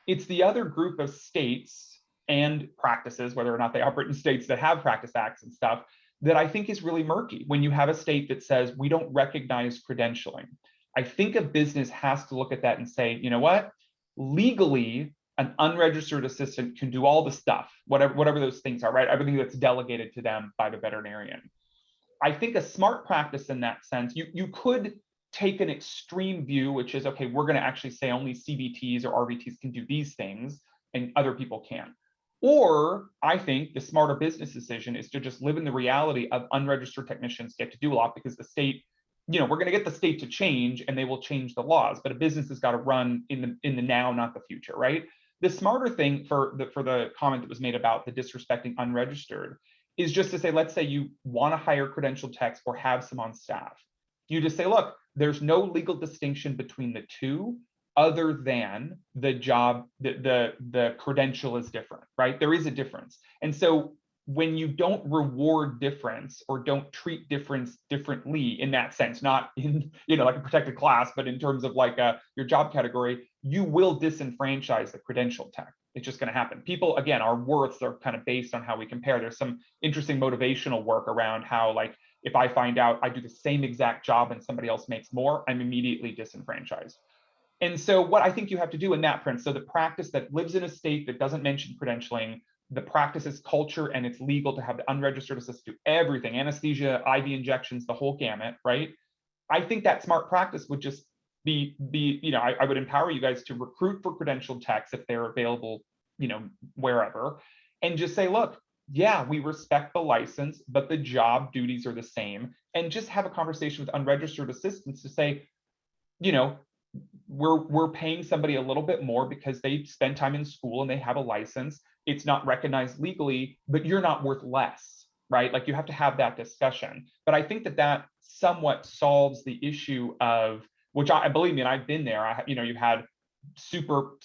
C: It's the other group of states and practices, whether or not they operate in states that have practice acts and stuff, that I think is really murky. When you have a state that says, we don't recognize credentialing, I think a business has to look at that and say, you know what, legally, an unregistered assistant can do all the stuff, whatever those things are, right? Everything that's delegated to them by the veterinarian. I think a smart practice in that sense, you could take an extreme view, which is, okay, we're going to actually say only CVTs or RVTs can do these things and other people can't. Or I think the smarter business decision is to just live in the reality of unregistered technicians get to do a lot because the state, we're going to get the state to change and they will change the laws, but a business has got to run in the now, not the future, right? The smarter thing for the comment that was made about the disrespecting unregistered is just to say, let's say you want to hire credentialed techs or have some on staff. You just say, look, there's no legal distinction between the two other than the job, the credential is different, right? There is a difference. And so when you don't reward difference or don't treat difference differently in that sense, not in, like a protected class, but in terms of like your job category, you will disenfranchise the credentialed tech. It's just going to happen. People, again, our worths are kind of based on how we compare. There's some interesting motivational work around how, like, if I find out I do the same exact job and somebody else makes more, I'm immediately disenfranchised. And so what I think you have to do in that print, so the practice that lives in a state that doesn't mention credentialing, the practice is culture and it's legal to have the unregistered assistant do everything, anesthesia, IV injections, the whole gamut, right? I think that smart practice would just be I would empower you guys to recruit for credentialed techs if they're available, wherever, and just say, look, yeah, we respect the license, but the job duties are the same. And just have a conversation with unregistered assistants to say, we're paying somebody a little bit more because they spend time in school and they have a license. It's not recognized legally, but you're not worth less, right? Like you have to have that discussion. But I think that somewhat solves the issue of, which I believe me, and I've been there. You've had super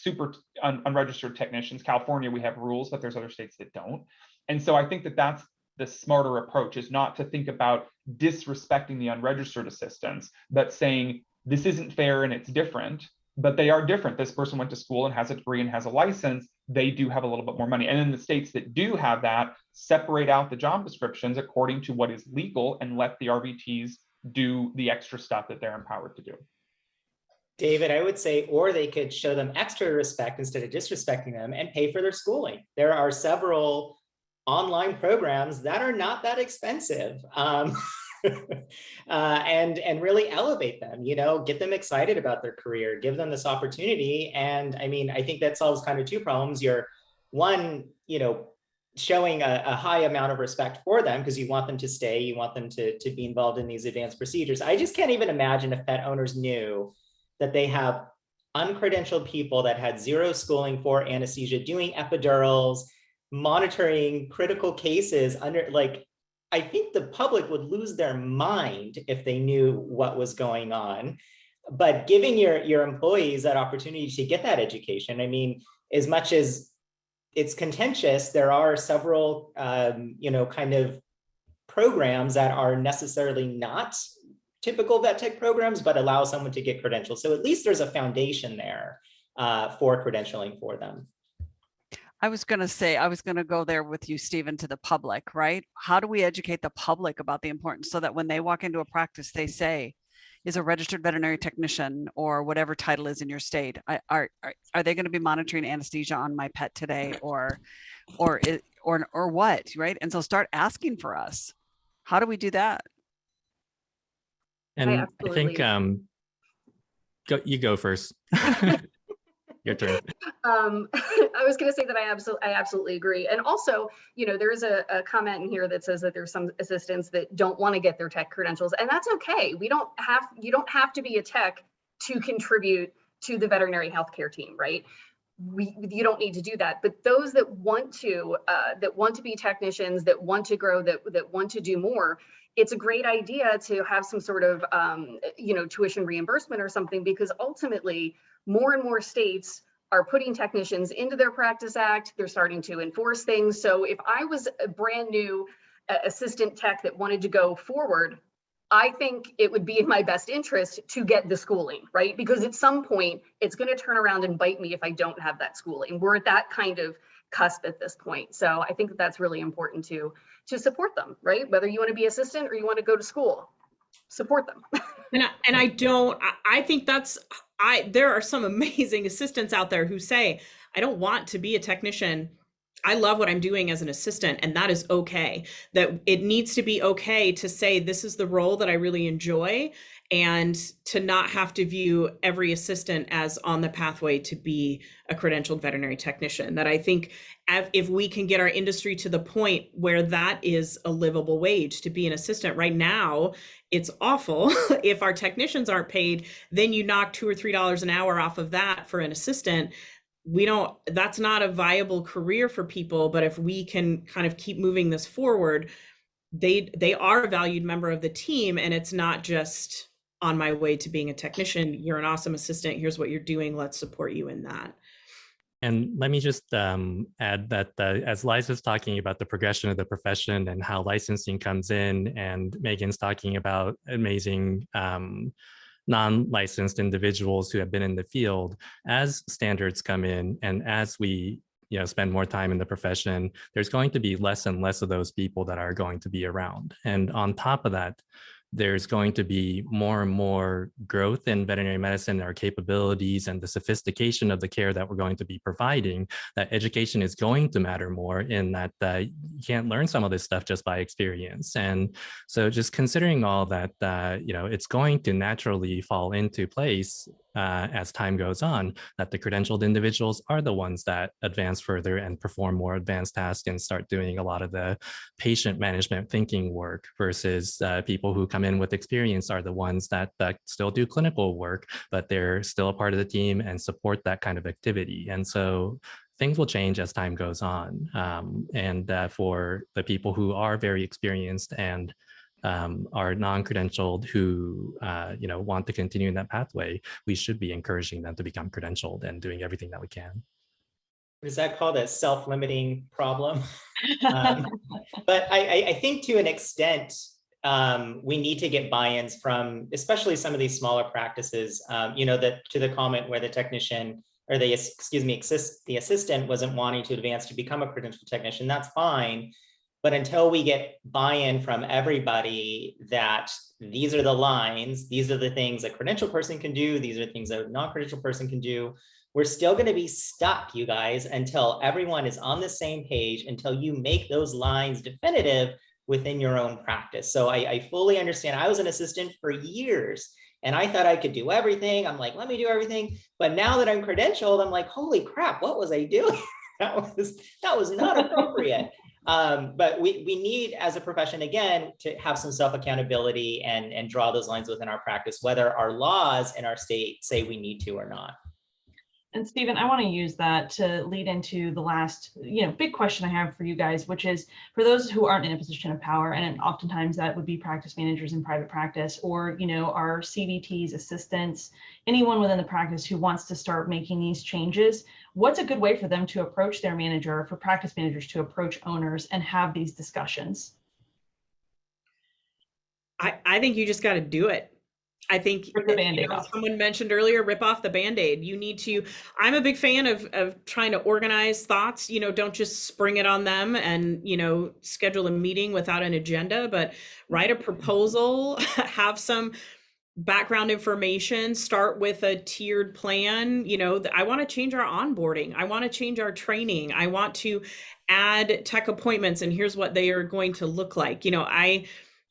C: unregistered technicians. California, we have rules, but there's other states that don't. And so I think that's the smarter approach, is not to think about disrespecting the unregistered assistants, but saying this isn't fair and it's different, but they are different. This person went to school and has a degree and has a license. They do have a little bit more money. And in the states that do have that, separate out the job descriptions according to what is legal and let the RVTs do the extra stuff that they're empowered to do.
H: David, I would say, or they could show them extra respect instead of disrespecting them and pay for their schooling. There are several online programs that are not that expensive. and really elevate them, get them excited about their career, give them this opportunity. And I mean, I think that solves kind of two problems. You're one, showing a high amount of respect for them because you want them to stay, you want them to be involved in these advanced procedures. I just can't even imagine if pet owners knew that they have uncredentialed people that had zero schooling for anesthesia, doing epidurals, monitoring critical cases I think the public would lose their mind if they knew what was going on. But giving your employees that opportunity to get that education, I mean, as much as it's contentious, there are several, kind of programs that are necessarily not typical vet tech programs, but allow someone to get credentials. So at least there's a foundation there for credentialing for them.
G: I was going to go there with you, Stephen, to the public, right? How do we educate the public about the importance so that when they walk into a practice, they say, is a registered veterinary technician or whatever title is in your state, are they going to be monitoring anesthesia on my pet today or what, right? And so start asking for us. How do we do that?
D: And I think you go first. Your turn.
E: I was going to say that I absolutely agree. And also, there's a comment in here that says that there's some assistants that don't want to get their tech credentials, and that's okay. You don't have to be a tech to contribute to the veterinary healthcare team, right? You don't need to do that. But those that want to be technicians, that want to grow, that want to do more, it's a great idea to have some sort of tuition reimbursement or something, because ultimately more and more states are putting technicians into their practice act. They're starting to enforce things. So if I was a brand new assistant tech that wanted to go forward, I think it would be in my best interest to get the schooling, right? Because at some point it's going to turn around and bite me if I don't have that schooling. We're at that kind of cusp at this point. So I think that's really important to support them, right? Whether you want to be assistant or you want to go to school, support them.
F: I think there are some amazing assistants out there who say, I don't want to be a technician. I love what I'm doing as an assistant, and that is okay. That it needs to be okay to say, this is the role that I really enjoy, and to not have to view every assistant as on the pathway to be a credentialed veterinary technician. That I think if we can get our industry to the point where that is a livable wage to be an assistant. Right now, it's awful. If our technicians aren't paid, then you knock $2 or $3 an hour off of that for an assistant. That's not a viable career for people. But if we can kind of keep moving this forward, they are a valued member of the team, and it's not just on my way to being a technician. You're an awesome assistant. Here's what you're doing. Let's support you in that.
D: And let me just add that as Liza's talking about the progression of the profession and how licensing comes in, and Megan's talking about amazing non-licensed individuals who have been in the field, as standards come in and as we spend more time in the profession, there's going to be less and less of those people that are going to be around. And on top of that, there's going to be more and more growth in veterinary medicine, our capabilities and the sophistication of the care that we're going to be providing, that education is going to matter more, in that you can't learn some of this stuff just by experience. And so just considering all that, it's going to naturally fall into place as time goes on, that the credentialed individuals are the ones that advance further and perform more advanced tasks and start doing a lot of the patient management thinking work, versus people who come in with experience are the ones that still do clinical work, but they're still a part of the team and support that kind of activity. And so things will change as time goes on. And for the people who are very experienced and are non-credentialed who want to continue in that pathway, we should be encouraging them to become credentialed and doing everything that we can.
H: Is that called a self-limiting problem? But I think to an extent, we need to get buy-ins from, especially some of these smaller practices, that to the comment where the technician or the assistant wasn't wanting to advance to become a credentialed technician, that's fine. But until we get buy-in from everybody that these are the lines, these are the things a credentialed person can do, these are the things a non-credentialed person can do, we're still going to be stuck, you guys, until everyone is on the same page, until you make those lines definitive. within your own practice. So I fully understand. I was an assistant for years and I thought I could do everything. I'm like, let me do everything. But now that I'm credentialed, I'm like, holy crap, what was I doing? that was not appropriate. But we need, as a profession, again, to have some self-accountability and draw those lines within our practice, whether our laws in our state say we need to or not.
B: And Stephen, I want to use that to lead into the last, big question I have for you guys, which is for those who aren't in a position of power, and oftentimes that would be practice managers in private practice, or, our CVTs, assistants, anyone within the practice who wants to start making these changes. What's a good way for them to approach their manager, for practice managers to approach owners and have these discussions?
F: I think you just got to do it. I think someone mentioned earlier, rip off the Band-Aid. You need to, I'm a big fan of trying to organize thoughts, don't just spring it on them and, schedule a meeting without an agenda, but write a proposal, have some background information, start with a tiered plan. I want to change our onboarding. I want to change our training. I want to add tech appointments, and here's what they are going to look like.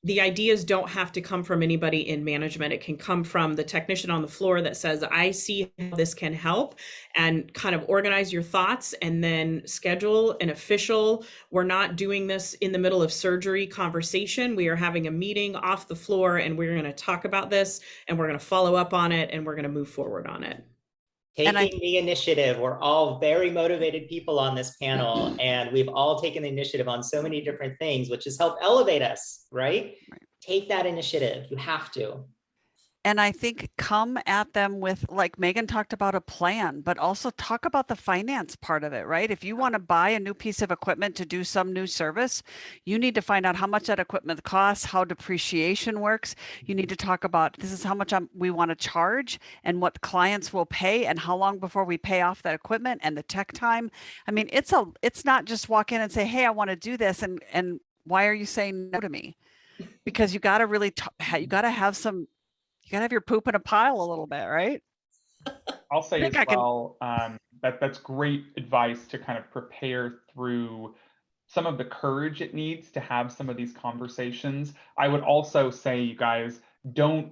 F: The ideas don't have to come from anybody in management. It can come from the technician on the floor that says, I see how this can help, and kind of organize your thoughts and then schedule an official. We're not doing this in the middle of surgery conversation. We are having a meeting off the floor and we're going to talk about this and we're going to follow up on it and we're going to move forward on it.
H: Taking the initiative. We're all very motivated people on this panel, and we've all taken the initiative on so many different things, which has helped elevate us, right? Take that initiative. You have to.
G: And I think come at them with, like Megan talked about, a plan, but also talk about the finance part of it, right? If you want to buy a new piece of equipment to do some new service, you need to find out how much that equipment costs, how depreciation works. You need to talk about, this is how much we want to charge and what clients will pay and how long before we pay off that equipment and the tech time. I mean, it's not just walk in and say, hey, I want to do this. And why are you saying no to me? Because you got to really, you got to have some, you gotta have your poop in a pile a little bit, right?
C: I'll say as well, that's great advice to kind of prepare through some of the courage it needs to have some of these conversations. I would also say, you guys, don't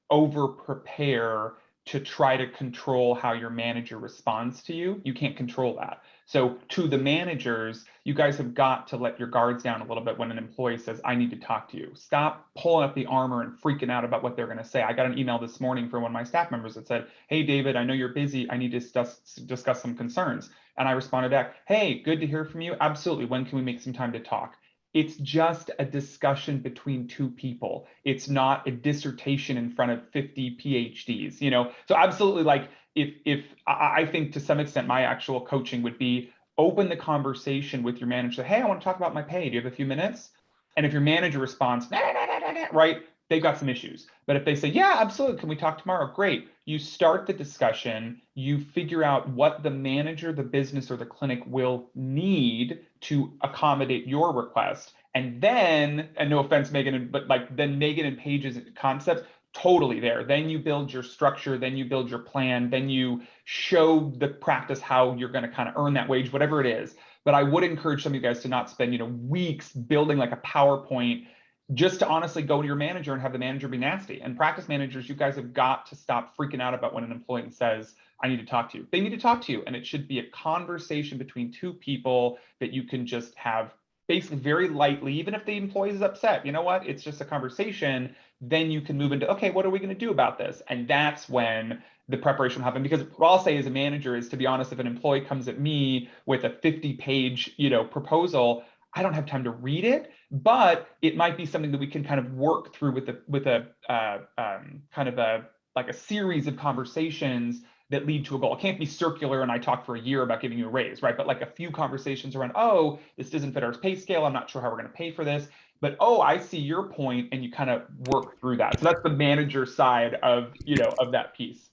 C: over prepare to try to control how your manager responds to you. You can't control that. So to the managers, you guys have got to let your guards down a little bit when an employee says, I need to talk to you. Stop pulling up the armor and freaking out about what they're going to say. I got an email this morning from one of my staff members that said, hey, David, I know you're busy. I need to discuss some concerns. And I responded back, hey, good to hear from you. Absolutely. When can we make some time to talk? It's just a discussion between two people. It's not a dissertation in front of 50 PhDs, So absolutely, like if I think to some extent my actual coaching would be open the conversation with your manager. Hey, I want to talk about my pay. Do you have a few minutes? And if your manager responds, right, they've got some issues. But if they say, yeah, absolutely, can we talk tomorrow? Great. You start the discussion, you figure out what the manager, the business, or the clinic will need to accommodate your request. And then, and no offense, Megan, but then Megan and Paige's concepts, totally there. Then you build your structure, then you build your plan, then you show the practice how you're going to kind of earn that wage, whatever it is. But I would encourage some of you guys to not spend, weeks building like a PowerPoint just to honestly go to your manager and have the manager be nasty. And practice managers, you guys have got to stop freaking out about when an employee says, I need to talk to you. They need to talk to you. And it should be a conversation between two people that you can just have basically very lightly, even if the employee is upset, you know what? It's just a conversation. Then you can move into, okay, what are we going to do about this? And that's when the preparation will happen. Because what I'll say as a manager is, to be honest, if an employee comes at me with a 50-page, proposal, I don't have time to read it, but it might be something that we can kind of work through with a kind of a series of conversations that lead to a goal. It can't be circular and I talk for a year about giving you a raise, right? But like a few conversations around, oh, this doesn't fit our pay scale. I'm not sure how we're going to pay for this. But oh, I see your point, and you kind of work through that. So that's the manager side of of that piece.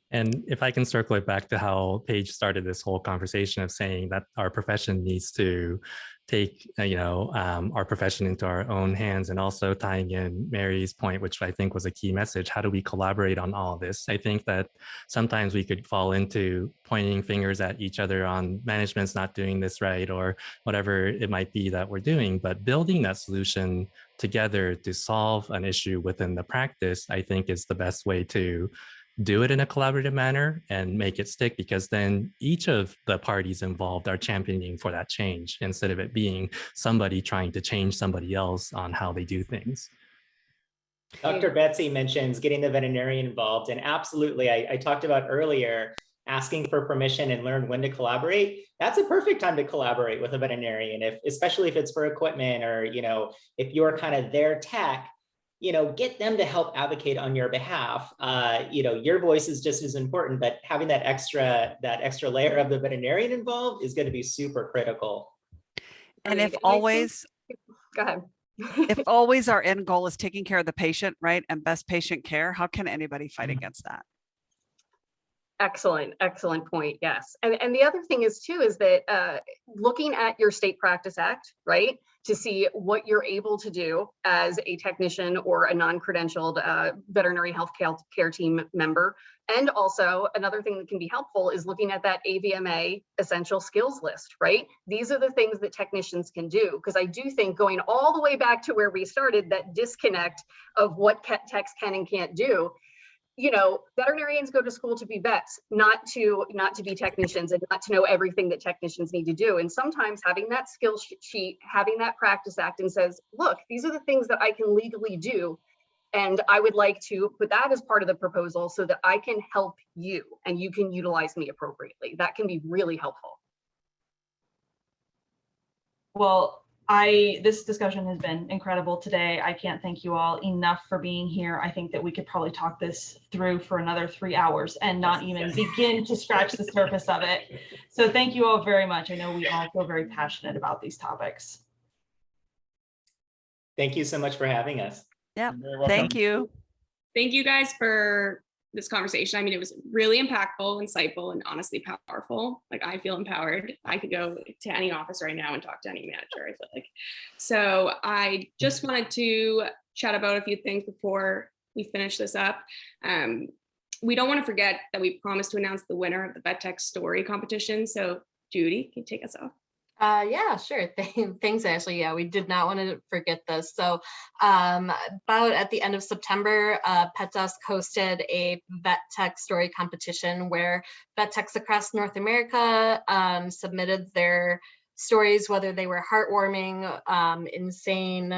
D: And if I can circle it back to how Paige started this whole conversation of saying that our profession needs to take our profession into our own hands, and also tying in Mary's point, which I think was a key message. How do we collaborate on all this? I think that sometimes we could fall into pointing fingers at each other on management's not doing this right or whatever it might be that we're doing, but building that solution together to solve an issue within the practice, I think is the best way to do it in a collaborative manner and make it stick, because then each of the parties involved are championing for that change instead of it being somebody trying to change somebody else on how they do things.
H: Dr. Betsy mentions getting the veterinarian involved, and absolutely, I talked about earlier, asking for permission and learn when to collaborate. That's a perfect time to collaborate with a veterinarian, especially if it's for equipment, or if you're kind of their tech, get them to help advocate on your behalf. Your voice is just as important, but having that extra layer of the veterinarian involved is going to be super critical.
G: And if always,
E: go ahead.
G: If always our end goal is taking care of the patient, right, and best patient care, how can anybody fight against that?
E: Excellent point. Yes. And the other thing is too, is that looking at your state practice act, right, to see what you're able to do as a technician or a non-credentialed veterinary health care team member. And also another thing that can be helpful is looking at that AVMA essential skills list, right? These are the things that technicians can do, because I do think going all the way back to where we started, that disconnect of what techs can and can't do. Veterinarians go to school to be vets, not to be technicians, and not to know everything that technicians need to do. And sometimes having that skill sheet, having that practice act, and says, look, these are the things that I can legally do, and I would like to put that as part of the proposal so that I can help you and you can utilize me appropriately. That can be really helpful.
B: Well, this discussion has been incredible today. I can't thank you all enough for being here. I think that we could probably talk this through for another 3 hours and not even begin to scratch the surface of it. So thank you all very much. I know we all feel very passionate about these topics.
H: Thank you so much for having us.
G: Yeah, thank you.
A: Thank you guys for this conversation. I mean, it was really impactful, insightful, and honestly powerful. Like, I feel empowered. I could go to any office right now and talk to any manager, I feel like. So I just wanted to chat about a few things before we finish this up. We don't want to forget that we promised to announce the winner of the Vet Tech Story competition. So Judy, can you take us off?
I: Yeah, sure. Thanks, Ashley. Yeah, we did not want to forget this. So about at the end of September, PetDesk hosted a Vet Tech Story competition where vet techs across North America submitted their stories, whether they were heartwarming, insane,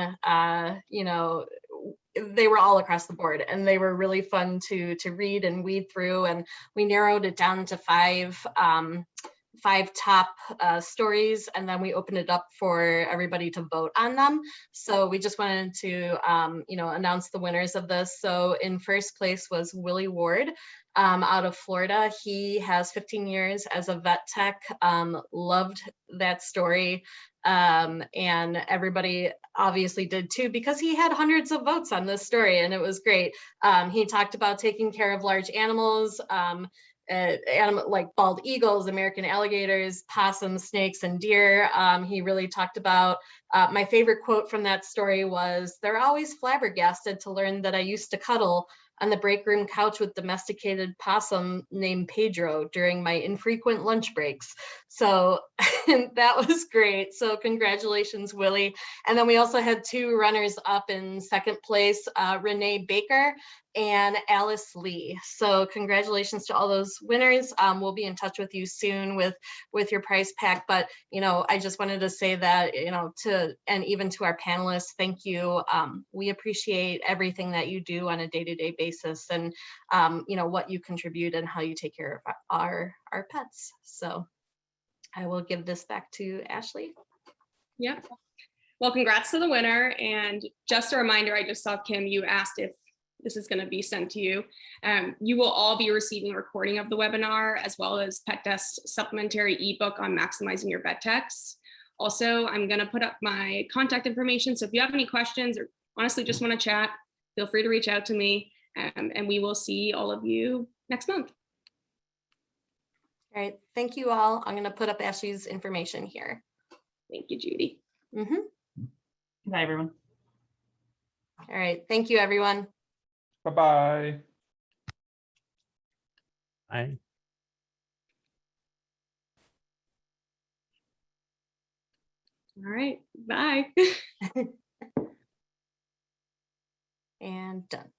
I: they were all across the board, and they were really fun to read and weed through. And we narrowed it down to five top stories, and then we opened it up for everybody to vote on them. So we just wanted to announce the winners of this. So in first place was Willie Ward out of Florida. He has 15 years as a vet tech. Loved that story, and everybody obviously did too, because he had hundreds of votes on this story, and it was great. He talked about taking care of large animals, like bald eagles, American alligators, possums, snakes, and deer. He really talked about, my favorite quote from that story was, "They're always flabbergasted to learn that I used to cuddle on the break room couch with domesticated possum named Pedro during my infrequent lunch breaks." So that was great. So congratulations, Willie. And then we also had two runners up in second place, Renee Baker and Alice Lee. So congratulations to all those winners. We'll be in touch with you soon with your prize pack. But, I just wanted to say that, and even to our panelists, thank you. We appreciate everything that you do on a day-to-day basis, and, what you contribute and how you take care of our pets. So I will give this back to Ashley.
A: Yeah. Well, congrats to the winner. And just a reminder, I just saw Kim, you asked if this is going to be sent to you. You will all be receiving a recording of the webinar, as well as PetDesk's supplementary ebook on maximizing your vet techs. Also, I'm going to put up my contact information. So if you have any questions or honestly just want to chat, feel free to reach out to me, and we will see all of you next month.
I: All right. Thank you all. I'm going to put up Ashley's information here.
A: Thank you, Judy.
I: Mhm.
B: Bye, everyone.
I: All right. Thank you, everyone.
C: Bye-bye.
D: Bye.
A: All right, bye.
I: And done.